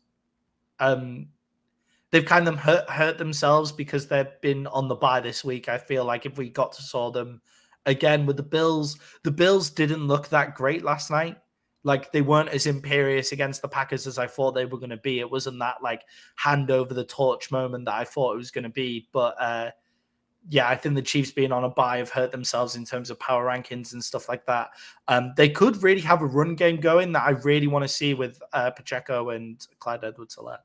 they're they've kind of hurt themselves because they've been on the bye this week. I feel like if we got to saw them again with the Bills didn't look that great last night. Like they weren't as imperious against the Packers as I thought they were going to be. It wasn't that like hand over the torch moment that I thought it was going to be. But yeah, I think the Chiefs being on a bye have hurt themselves in terms of power rankings and stuff like that. They could really have a run game going that I really want to see with Pacheco and Clyde Edwards-Helaire.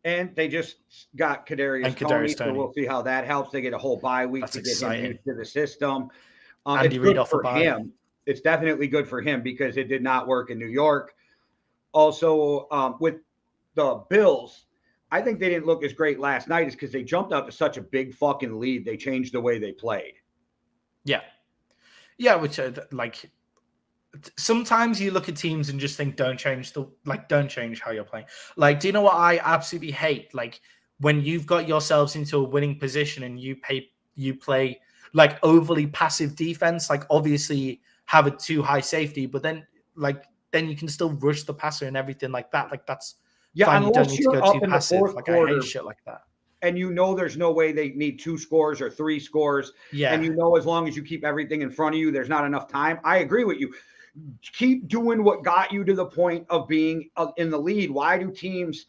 And they just got Kadarius Toney, so we'll see how that helps. They get a whole bye week to get him used to the system. Andy Reid off a bye. Him. It's definitely good for him because it did not work in New York. Also, with the Bills, I think they didn't look as great last night is because they jumped out to such a big fucking lead. They changed the way they played. Yeah. Yeah, which like sometimes you look at teams and just think don't change how you're playing. Like, do you know what I absolutely hate? Like when you've got yourselves into a winning position and you play like overly passive defense, like obviously have a too high safety, but then you can still rush the passer and everything like that. Like that's fine. You don't need to go too passive. Like I hate shit like that. And there's no way they need 2 scores or 3 scores. Yeah. And as long as you keep everything in front of you, there's not enough time. I agree with you. Keep doing what got you to the point of being in the lead. Why do teams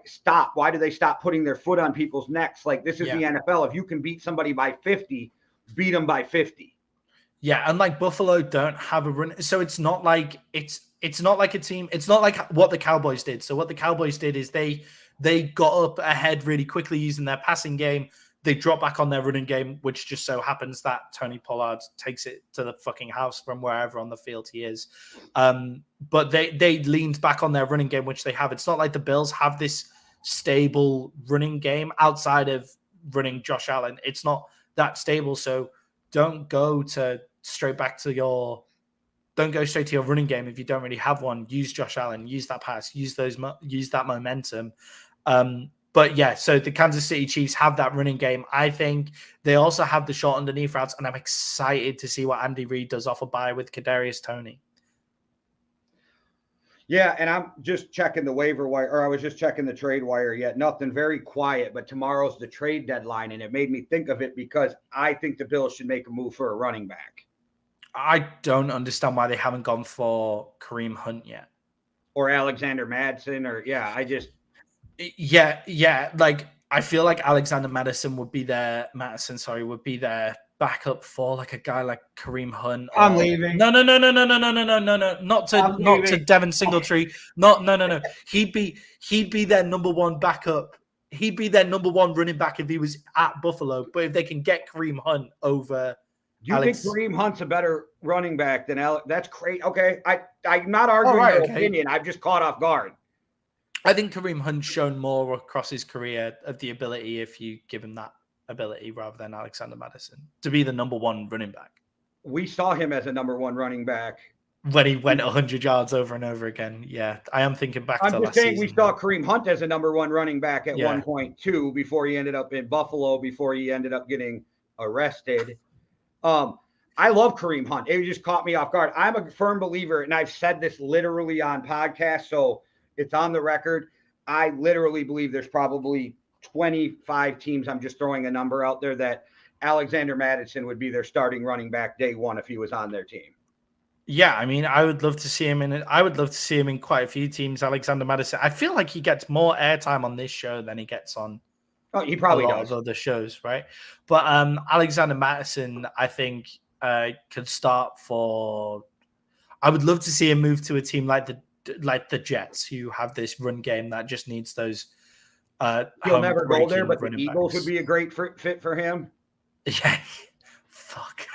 stop? Why do they stop putting their foot on people's necks? Like this is the NFL. If you can beat somebody by 50, beat them by 50. Yeah, and like Buffalo don't have a run, so it's not like it's not like a team. It's not like what the Cowboys did. So what the Cowboys did is they got up ahead really quickly using their passing game. They drop back on their running game, which just so happens that Tony Pollard takes it to the fucking house from wherever on the field he is. But they leaned back on their running game, which they have. It's not like the Bills have this stable running game outside of running Josh Allen. It's not that stable. So don't go straight to your running game if you don't really have one. Use Josh Allen, use that pass, use that momentum. But yeah, so the Kansas City Chiefs have that running game. I think they also have the short underneath routes, and I'm excited to see what Andy Reid does off a bye with Kadarius Toney. Yeah, and I'm just checking the waiver wire, or I was just checking the trade wire yet. Nothing, very quiet, but tomorrow's the trade deadline, and it made me think of it because I think the Bills should make a move for a running back. I don't understand why they haven't gone for Kareem Hunt yet. Or Alexander Madison, Yeah. Like I feel like Alexander Madison would be their backup for like a guy like Kareem Hunt. I'm leaving. No. Not to Devin Singletary. No. He'd be their number one backup. He'd be their number one running back if he was at Buffalo. But if they can get Kareem Hunt over, do you think Kareem Hunt's a better running back than Alex? That's crazy. Okay, I'm not arguing your opinion. I'm just caught off guard. I think Kareem Hunt's shown more across his career of the ability if you give him that ability rather than Alexander Madison to be the number one running back. We saw him as a number one running back when he went 100 yards over and over again. Yeah, I am thinking back to last season. We saw Kareem Hunt as a number one running back at 1.2 before he ended up in Buffalo, before he ended up getting arrested. I love Kareem Hunt. It just caught me off guard. I'm a firm believer, and I've said this literally on podcasts, so it's on the record. I literally believe there's probably 25 teams, I'm just throwing a number out there, that Alexander Madison would be their starting running back day one if he was on their team. Yeah, I mean, I would love to see him in quite a few teams. Alexander Madison. I feel like he gets more airtime on this show than he gets on he probably does other shows, right? But Alexander Madison, I think, could start for. I would love to see him move to a team like the Jets, who have this run game that just needs those. He'll never go there, but the Eagles would be a great fit for him. Yeah, fuck.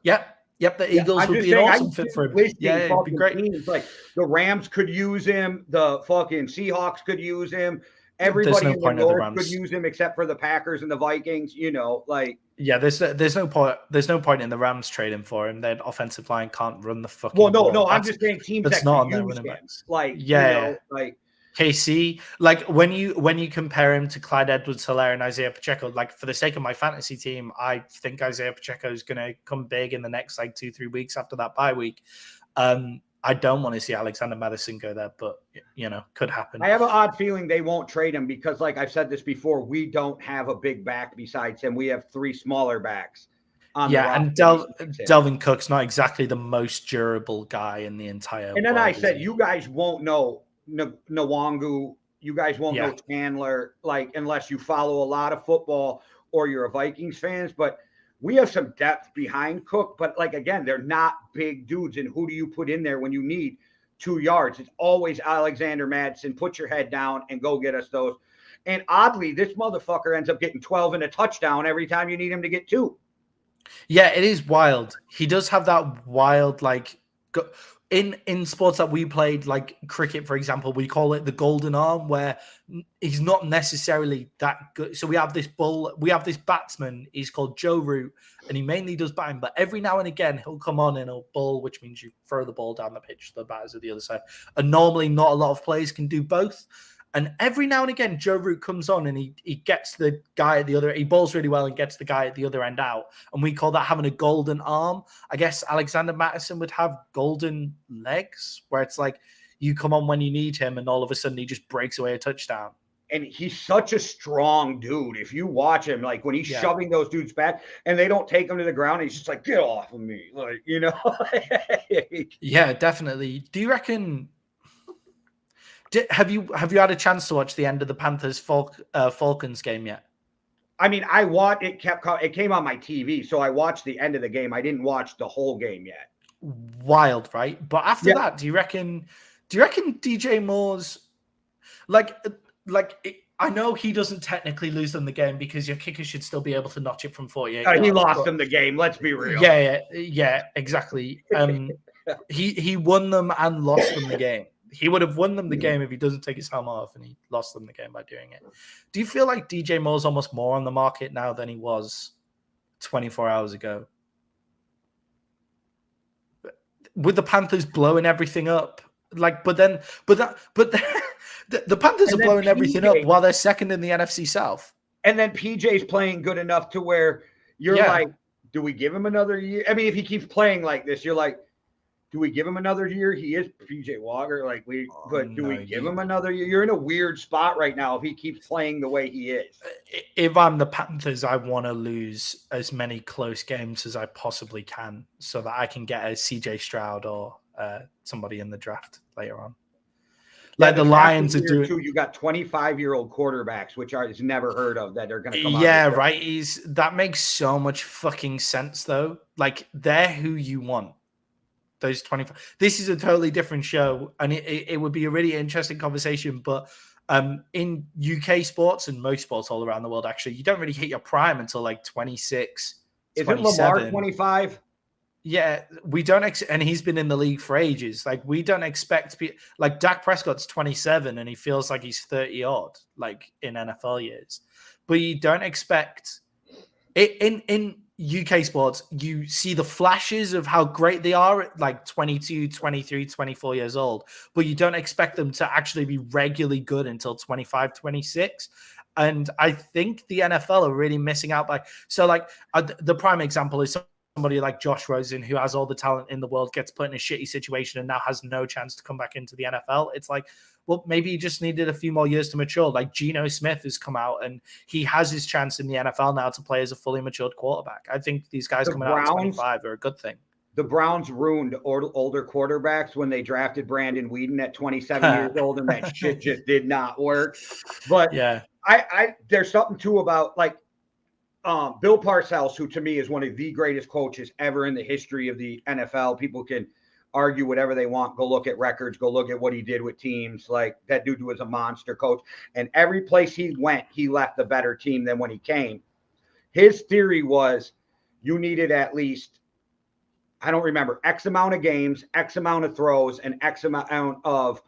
Yep. The Eagles would be an awesome fit for him. Yeah, it'd be great. Teams. Like the Rams could use him. The fucking Seahawks could use him. Everybody in the North could use him except for the Packers and the Vikings. Yeah, there's no point in the Rams trading for him. Their offensive line can't run the fucking. Well, no, I'm just saying teams that's that not could on use their running him. backs. KC, like when you compare him to Clyde Edwards-Helaire and Isaiah Pacheco, like for the sake of my fantasy team, I think Isaiah Pacheco is going to come big in the next 2-3 weeks after that bye week. I I don't want to see Alexander Mattison go there, but could happen. I have an odd feeling they won't trade him because, like I've said this before, we don't have a big back besides him. We have 3 smaller backs. And Delvin Cook's not exactly the most durable guy in the entire And then world, I said, you guys won't know Nwangu. You guys won't know Chandler, like, unless you follow a lot of football or you're a Vikings fans. But we have some depth behind Cook. But, like, again, they're not big dudes. And who do you put in there when you need 2 yards? It's always Alexander Mattison. Put your head down and go get us those. And oddly, this motherfucker ends up getting 12 and a touchdown every time you need him to get 2. Yeah, it is wild. He does have that wild, like, in sports that we played, like cricket, for example, we call it the golden arm, where he's not necessarily that good. So we have this batsman, he's called Joe Root, and he mainly does batting, but every now and again he'll come on and he'll bowl, which means you throw the ball down the pitch to the batters at the other side. And normally not a lot of players can do both. And every now and again, Joe Root comes on and he gets the guy at the other, he bowls really well and gets the guy at the other end out. And we call that having a golden arm. I guess Alexander Mattison would have golden legs, where it's like you come on when you need him and all of a sudden he just breaks away a touchdown. And he's such a strong dude. If you watch him, like when he's shoving those dudes back and they don't take him to the ground, he's just like, get off of me. Like, Yeah, definitely. Do you reckon... Have you had a chance to watch the end of the Panthers Falcons game yet? I mean, I watched it. It came on my TV, so I watched the end of the game. I didn't watch the whole game yet. Wild, right? But after that, do you reckon DJ Moore's like? I know he doesn't technically lose them the game because your kicker should still be able to notch it from 48. He lost them the game. Let's be real. Yeah, exactly. He won them and lost them the game. He would have won them the game if he doesn't take his helmet off, and he lost them the game by doing it. Do you feel like DJ Moore's almost more on the market now than he was 24 hours ago? With the Panthers blowing everything up, the Panthers are blowing everything up while they're second in the NFC South. And then PJ's playing good enough to where you're like, do we give him another year? I mean, if he keeps playing like this, you're like, do we give him another year? He is PJ Walker. But do we give him another year? You're in a weird spot right now if he keeps playing the way he is. If I'm the Panthers, I want to lose as many close games as I possibly can so that I can get a CJ Stroud or somebody in the draft later on. Like the Lions are doing. You got 25-year-old quarterbacks, which is never heard of, that are going to come out. Yeah, right. That makes so much fucking sense, though. Like, they're who you want. Those 25. This is a totally different show, and it would be a really interesting conversation. But in UK sports and most sports all around the world, actually, you don't really hit your prime until like 26. Isn't Lamar 25? Yeah, we don't, and he's been in the league for ages. Like, we don't expect like Dak Prescott's 27, and he feels like he's 30 odd, like in NFL years. But you don't expect it in UK sports. You see the flashes of how great they are at like 22, 23, 24 years old, but you don't expect them to actually be regularly good until 25, 26. And I think the NFL are really missing out the prime example is somebody like Josh Rosen, who has all the talent in the world, gets put in a shitty situation and now has no chance to come back into the NFL. It's like, well, maybe he just needed a few more years to mature. Like Geno Smith has come out and he has his chance in the NFL now to play as a fully matured quarterback. I think these guys coming out at 25 are a good thing. The Browns ruined older quarterbacks when they drafted Brandon Weeden at 27 years old, and that shit just did not work. But yeah, I there's something too about like Bill Parcells, who to me is one of the greatest coaches ever in the history of the NFL. People can argue whatever they want. Go look at records. Go look at what he did with teams. Like, that dude was a monster coach. And every place he went, he left a better team than when he came. His theory was you needed at least, I don't remember, X amount of games, X amount of throws, and X amount of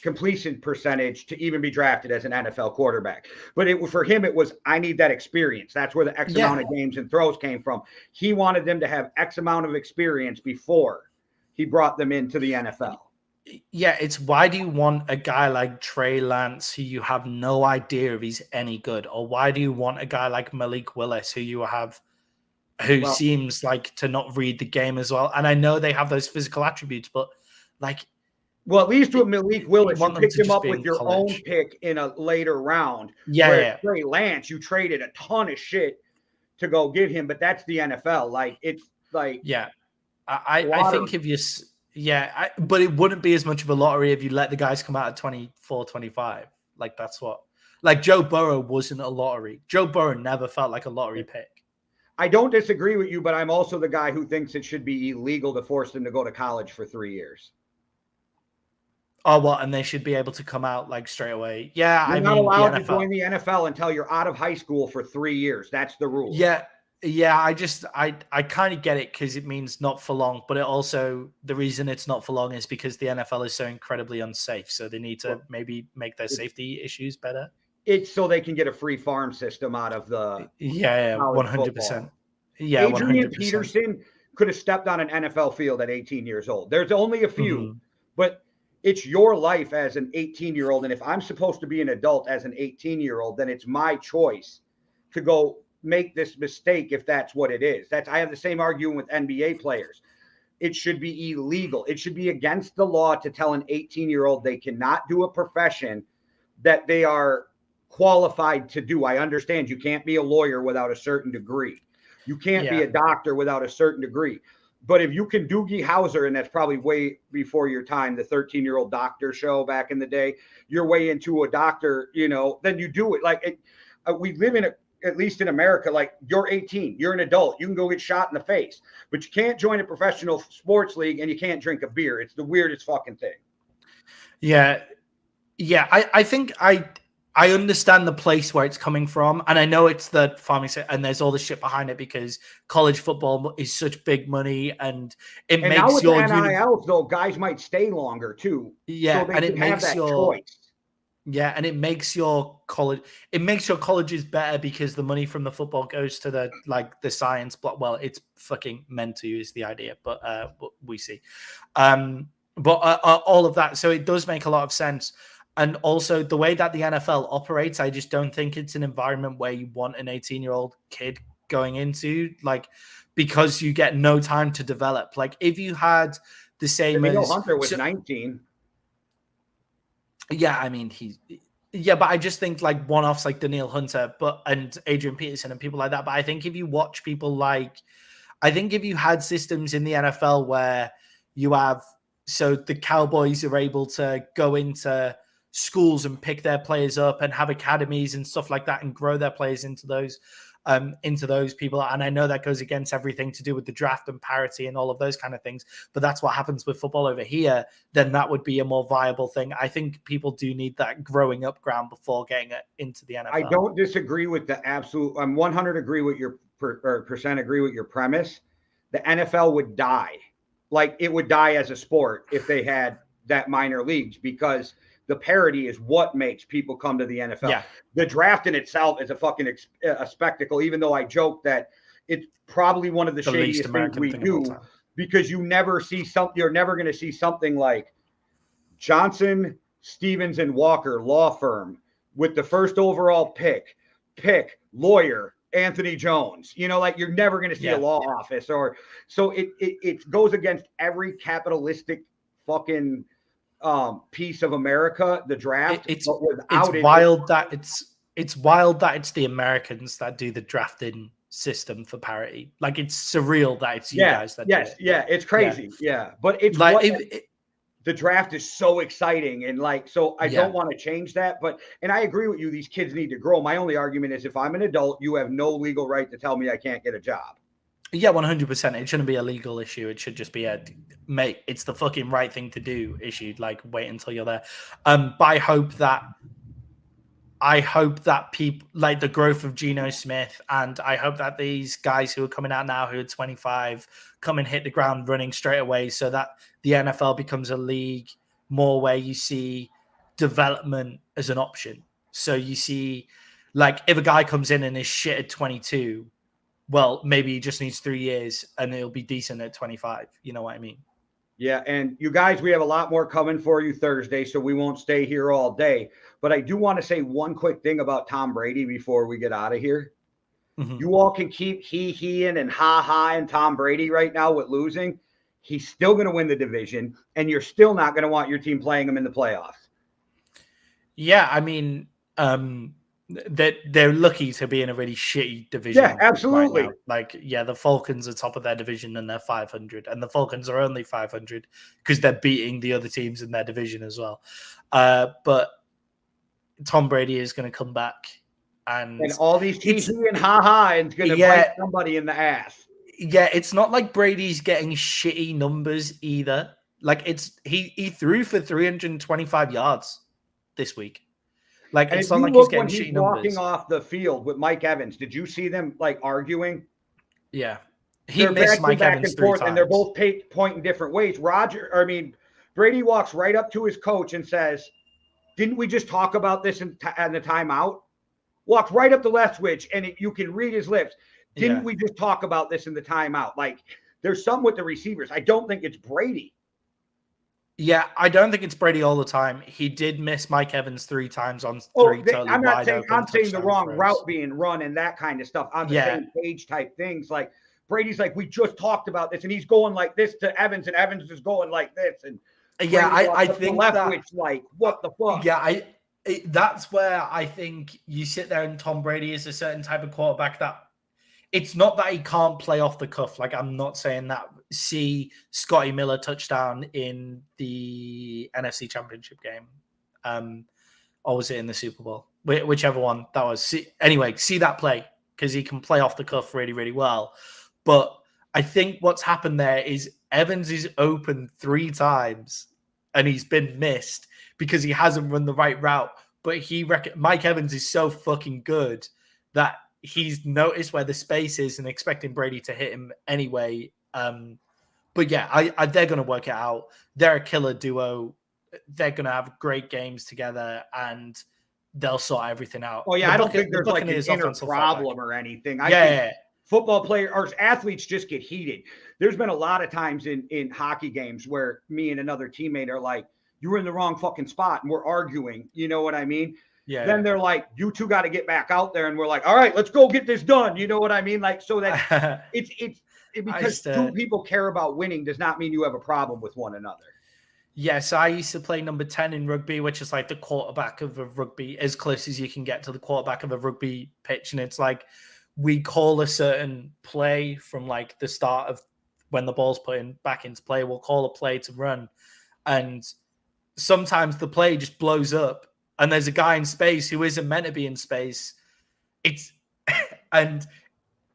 completion percentage to even be drafted as an NFL quarterback. But for him, it was, I need that experience. That's where the X amount of games and throws came from. He wanted them to have X amount of experience before he brought them into the NFL. Yeah, it's why do you want a guy like Trey Lance who you have no idea if he's any good? Or why do you want a guy like Malik Willis who you have who seems like to not read the game as well. And I know they have those physical attributes, but like, well, at least with Malik Willis, you picked him up with your own pick in a later round. Yeah. Trey Lance, you traded a ton of shit to go get him, but that's the NFL. Like, it's like, yeah, I think if you, but it wouldn't be as much of a lottery if you let the guys come out at 24, 25. Like, that's what, like, Joe Burrow wasn't a lottery. Joe Burrow never felt like a lottery pick. I don't disagree with you, but I'm also the guy who thinks it should be illegal to force them to go to college for 3 years. Oh, what? And they should be able to come out like straight away. Yeah, you're not allowed to join the NFL until you're out of high school for 3 years. That's the rule. Yeah. I kind of get it because it means not for long, but it also, the reason it's not for long is because the NFL is so incredibly unsafe. So they need to maybe make their safety issues better. It's so they can get a free farm system out of the 100%. Yeah, Adrian 100%. Peterson could have stepped on an NFL field at 18 years old. There's only a few, but it's your life as an 18-year-old. And if I'm supposed to be an adult as an 18-year-old, then it's my choice to go make this mistake if that's what it is. I have the same argument with NBA players. It should be illegal. It should be against the law to tell an 18-year-old they cannot do a profession that they are qualified to do. I understand you can't be a lawyer without a certain degree. You can't be a doctor without a certain degree. But if you can Doogie Howser, and that's probably way before your time, the 13-year-old doctor show back in the day, you're way into a doctor, then you do it. Like, we live in at least in America, like, you're 18, you're an adult, you can go get shot in the face, but you can't join a professional sports league and you can't drink a beer. It's the weirdest fucking thing. Yeah. I think I understand the place where it's coming from, and I know it's the farming and there's all the shit behind it because college football is such big money, and makes now with your NIL though, guys might stay longer too. Yeah, so and it makes your choice. Yeah, and it makes your college. It makes your colleges better because the money from the football goes to the science block. Well, it's fucking meant to is the idea, but we see. But all of that, so it does make a lot of sense. And also the way that the NFL operates, I just don't think it's an environment where you want an 18-year-old kid going into, like, because you get no time to develop. Like, if you had the same as Hunter was 19. Yeah, I mean, but I just think like one-offs like Daniil Hunter and Adrian Peterson and people like that. But I think if you watch people if you had systems in the NFL where you have, so the Cowboys are able to go into schools and pick their players up and have academies and stuff like that and grow their players into those people. And I know that goes against everything to do with the draft and parity and all of those kind of things, but that's what happens with football over here. Then that would be a more viable thing. I think people do need that growing up ground before getting it into the NFL. I don't disagree with the absolute. I'm 100 agree with your percent agree with your premise. The NFL would die. Like, it would die as a sport if they had that minor leagues, because the parity is what makes people come to the NFL. Yeah. The draft in itself is a fucking a spectacle, even though I joke that it's probably one of the shadiest things we do, because you never see something. You're never going to see something like Johnson, Stevens, and Walker law firm with the first overall pick lawyer Anthony Jones. Like, you're never going to see a law office, or so it goes against every capitalistic fucking piece of America, the draft. It's wild that it's the Americans that do the drafting system for parity. Like, it's surreal that it's you guys that do it. It's crazy. But it's like the draft is so exciting, and like, so I don't want to change that, and I agree with you, these kids need to grow. My only argument is, if I'm an adult, you have no legal right to tell me I can't get a job. Yeah, 100%. It shouldn't be a legal issue. It should just be it's the fucking right thing to do issue. Like, wait until you're there. But I hope that people, like the growth of Geno Smith, and I hope that these guys who are coming out now who are 25 come and hit the ground running straight away, so that the NFL becomes a league more where you see development as an option. So you see, like, if a guy comes in and is shit at 22, well, maybe he just needs 3 years and it'll be decent at 25. You know what I mean? Yeah, and you guys, we have a lot more coming for you Thursday, so we won't stay here all day. But I do want to say one quick thing about Tom Brady before we get out of here. Mhm. You all can keep he-ing and ha-ha and Tom Brady right now with losing. He's still going to win the division, and you're still not going to want your team playing him in the playoffs. Yeah, I mean, they're lucky to be in a really shitty division Yeah, absolutely. right now. Like, yeah, the Falcons are top of their division and they're 500, and the Falcons are only 500 because they're beating the other teams in their division as well. But Tom Brady is going to come back, and all these hee and ha-ha and going to bite somebody in the ass. Yeah, it's not like Brady's getting shitty numbers either. Like, he threw for 325 yards this week. Like, and it's if not you like look he's when getting he's shitty walking numbers. off the field with Mike Evans, did you see them like arguing? Yeah, he They're missed Mike back Evans and 3 forth, times, and they're both pointing different ways. Brady walks right up to his coach and says, "Didn't we just talk about this in the timeout?" Walks right up the left switch, and you can read his lips. Didn't we just talk about this in the timeout? Like, there's some with the receivers. I don't think it's Brady. Yeah, I don't think it's Brady all the time. He did miss Mike Evans 3 times on 3 totally wide open. I'm saying the wrong throws. route being run and that kind of stuff on the same page type things. Like, Brady's like, we just talked about this, and he's going like this to Evans, and Evans is going like this, and I think left that, switch, like, what the fuck? Yeah, that's where I think you sit there, and Tom Brady is a certain type of quarterback that it's not that he can't play off the cuff. Like, I'm not saying that. See Scotty Miller touchdown in the NFC Championship game. Or was it in the Super Bowl? Whichever one that was. See that play, because he can play off the cuff really, really well. But I think what's happened there is Evans is open 3 times and he's been missed because he hasn't run the right route. But Mike Evans is so fucking good that he's noticed where the space is and expecting Brady to hit him anyway. But yeah, they're going to work it out. They're a killer duo. They're going to have great games together, and they'll sort everything out. Oh yeah, I don't think there's like an inner problem or anything. I think football players or athletes just get heated. There's been a lot of times in hockey games where me and another teammate are like, "You were in the wrong fucking spot," and we're arguing. You know what I mean? Yeah. Then they're like, "You two got to get back out there," and we're like, "All right, let's go get this done." You know what I mean? Like, so that because 2 people care about winning does not mean you have a problem with one another. Yes, I used to play number 10 in rugby, which is like the quarterback of a rugby, as close as you can get to the quarterback of a rugby pitch. And it's like, we call a certain play from like the start of when the ball's put back into play. We'll call a play to run. And sometimes the play just blows up and there's a guy in space who isn't meant to be in space. And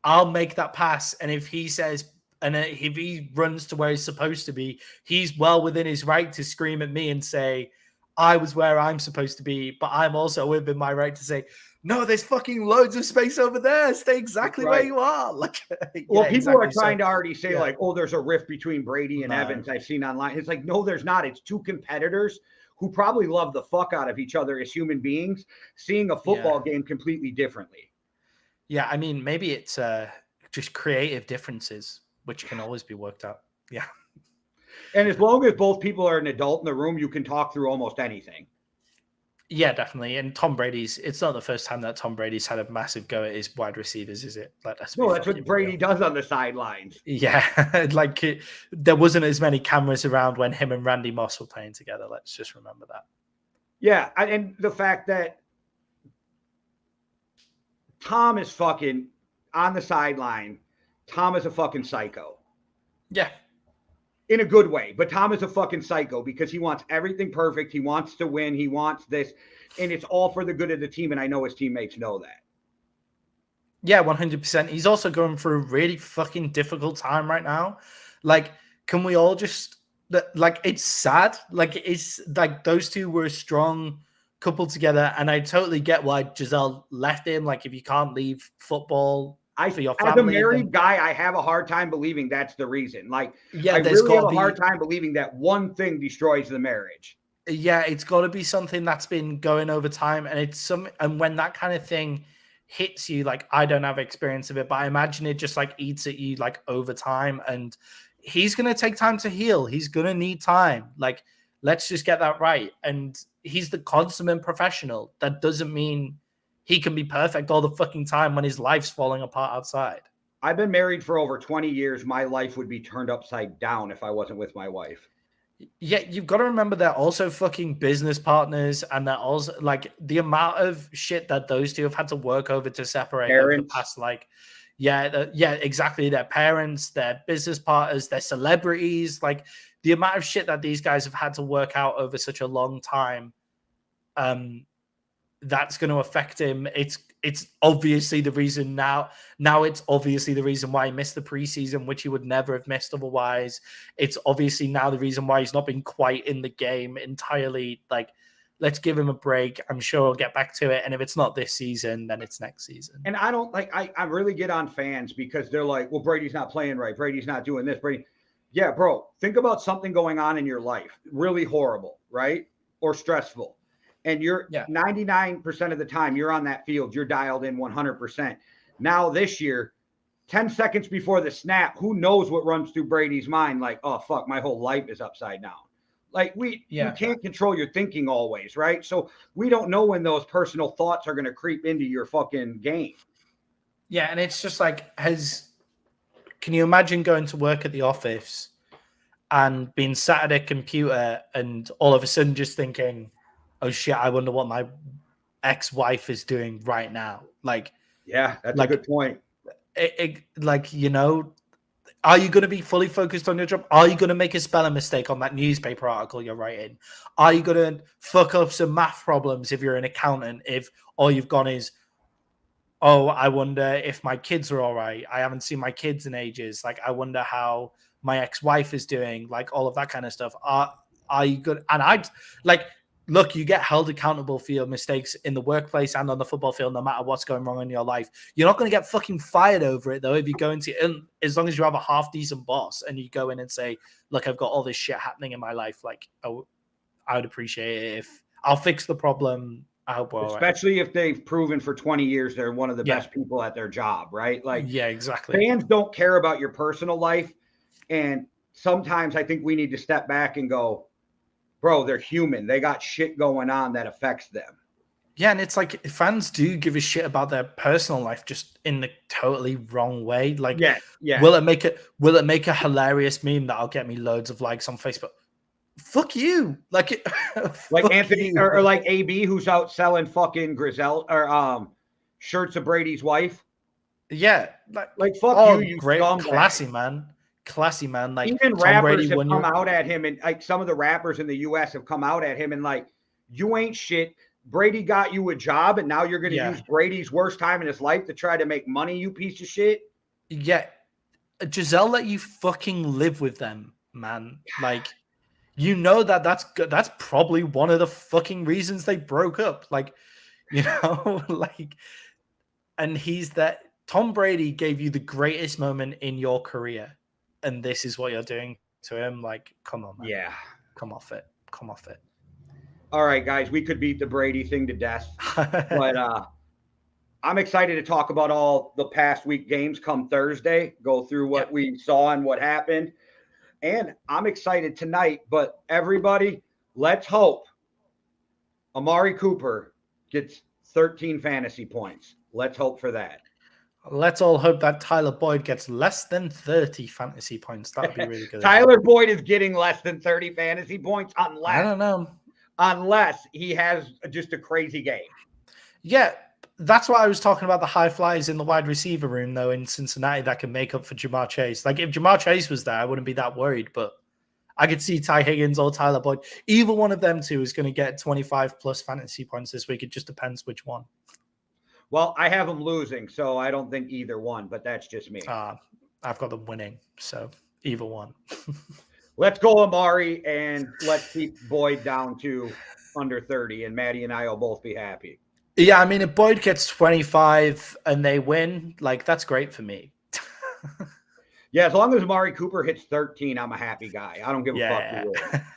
I'll make that pass. And if he says, and if he runs to where he's supposed to be, he's well within his right to scream at me and say, I was where I'm supposed to be, but I'm also within my right to say, no, there's fucking loads of space over there. Stay exactly where you are. Like, well, people are trying to already say like, oh, there's a rift between Brady and Evans I've seen online. It's like, no, there's not. It's 2 competitors who probably love the fuck out of each other as human beings, seeing a football game completely differently. Yeah, I mean, maybe it's just creative differences, which can always be worked out. Yeah. And as long as both people are an adult in the room, you can talk through almost anything. Yeah, definitely. And Tom Brady's, it's not the first time that Tom Brady's had a massive go at his wide receivers, is it? Like, that's what Brady does on the sidelines. Yeah. Like, there wasn't as many cameras around when him and Randy Moss were playing together. Let's just remember that. Yeah. And the fact that Tom is fucking on the sideline. Tom is a fucking psycho. Yeah. In a good way. But Tom is a fucking psycho because he wants everything perfect. He wants to win. He wants this. And it's all for the good of the team. And I know his teammates know that. Yeah, 100%. He's also going through a really fucking difficult time right now. Like, can we all just, like, it's sad. Like, it's like those two were a strong couple together. And I totally get why Giselle left him. Like, if you can't leave football for your family. As a married guy, I have a hard time believing that's the reason. Like, yeah, I really have a hard time believing that one thing destroys the marriage. Yeah, it's got to be something that's been going over time. And and when that kind of thing hits you, like, I don't have experience of it, but I imagine it just like eats at you like over time. And he's going to take time to heal. He's going to need time. Like, let's just get that right. And he's the consummate professional. That doesn't mean he can be perfect all the fucking time when his life's falling apart outside. I've been married for over 20 years. My life would be turned upside down if I wasn't with my wife. Yeah, you've got to remember they're also fucking business partners, and they're also like the amount of shit that those two have had to work over to separate over the past, like, exactly. Their parents, their business partners, their celebrities, like the amount of shit that these guys have had to work out over such a long time. That's going to affect him. It's obviously the reason now it's obviously the reason why he missed the preseason, which he would never have missed otherwise. It's obviously now the reason why he's not been quite in the game entirely. Like, let's give him a break. I'm sure he'll get back to it. And if it's not this season, then it's next season. And I don't like, I really get on fans because they're like, well, Brady's not playing right. Brady's not doing this. Brady. Yeah, bro, think about something going on in your life. Really horrible, right? Or stressful. And you're 99% of the time you're on that field, you're dialed in 100%. Now this year, 10 seconds before the snap, who knows what runs through Brady's mind? Like, oh, fuck, my whole life is upside down. Like you can't control your thinking always, right? So we don't know when those personal thoughts are going to creep into your fucking game. Yeah, and it's just like, can you imagine going to work at the office and being sat at a computer and all of a sudden just thinking, oh shit, I wonder what my ex-wife is doing right now. Like, yeah, that's a good point. Like, you know, are you going to be fully focused on your job? Are you going to make a spelling mistake on that newspaper article you're writing? Are you going to fuck up some math problems if you're an accountant? If all you've gone is, oh, I wonder if my kids are all right. I haven't seen my kids in ages. Like, I wonder how my ex-wife is doing. Like, all of that kind of stuff. Are you good? And look, you get held accountable for your mistakes in the workplace and on the football field, no matter what's going wrong in your life. You're not going to get fucking fired over it, though, if you go into, as long as you have a half-decent boss and you go in and say, look, I've got all this shit happening in my life. Like, I would appreciate it if I'll fix the problem. I hope we're especially if they've proven for 20 years they're one of the best people at their job, right? Like, yeah, exactly. Fans don't care about your personal life. And sometimes I think we need to step back and go, bro, they're human. They got shit going on that affects them. Yeah, and it's like fans do give a shit about their personal life, just in the totally wrong way. Like, will it make a hilarious meme that'll get me loads of likes on Facebook? Fuck you. Like Anthony or like AB, who's out selling fucking Grizel or shirts of Brady's wife. Yeah, like fuck you great, scumbag. Classy man. Like, even rappers have come out at him, and like some of the rappers in the US have come out at him and like, you ain't shit. Brady got you a job, and now you're going to use Brady's worst time in his life to try to make money, you piece of shit. Yeah, Giselle let you fucking live with them, man. Like, you know that's probably one of the fucking reasons they broke up. Like, you know, like, and he's that. Tom Brady gave you the greatest moment in your career, and this is what you're doing to him. Like, come on, man. Yeah. Come off it. All right, guys, we could beat the Brady thing to death, but I'm excited to talk about all the past week games come Thursday, go through what we saw and what happened. And I'm excited tonight, but everybody, let's hope Amari Cooper gets 13 fantasy points. Let's hope for that. Let's all hope that Tyler Boyd gets less than 30 fantasy points. That would be really good. Tyler Boyd is getting less than 30 fantasy points unless, I don't know, unless he has just a crazy game. Yeah, that's why I was talking about the high flyers in the wide receiver room, though, in Cincinnati that can make up for Jamar Chase. Like, if Jamar Chase was there, I wouldn't be that worried, but I could see Ty Higgins or Tyler Boyd. Either one of them two is going to get 25 plus fantasy points this week. It just depends which one. Well, I have them losing, so I don't think either one, but that's just me. I've got them winning, so either one. Let's go Amari, and let's keep Boyd down to under 30, and Maddie and I will both be happy. Yeah, I mean, if Boyd gets 25 and they win, like, that's great for me. Yeah, as long as Amari Cooper hits 13, I'm a happy guy. I don't give a fuck who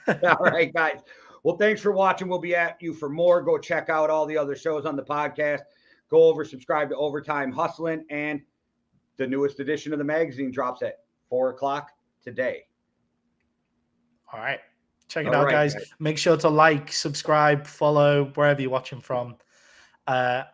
wins. All right, guys. Well, thanks for watching. We'll be at you for more. Go check out all the other shows on the podcast. Go over, subscribe to Overtime Hustling, and the newest edition of the magazine drops at 4:00 today. All right. Check it out, guys. Make sure to like, subscribe, follow, wherever you're watching from.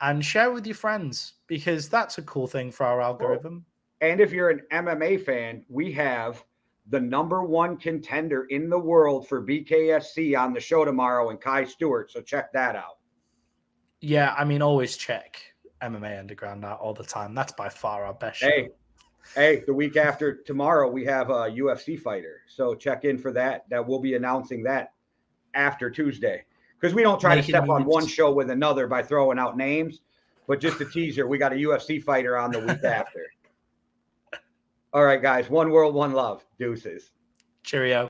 and share with your friends, because that's a cool thing for our algorithm. And if you're an MMA fan, we have the #1 contender in the world for BKSC on the show tomorrow, and Kai Stewart. So check that out. Yeah, I mean, always check MMA Underground out all the time. That's by far our best show. Hey, the week after tomorrow, we have a UFC fighter. So check in for that. That we'll be announcing that after Tuesday. Because we don't try to step on one show with another by throwing out names. But just a teaser, we got a UFC fighter on the week after. All right, guys. One world, one love. Deuces. Cheerio.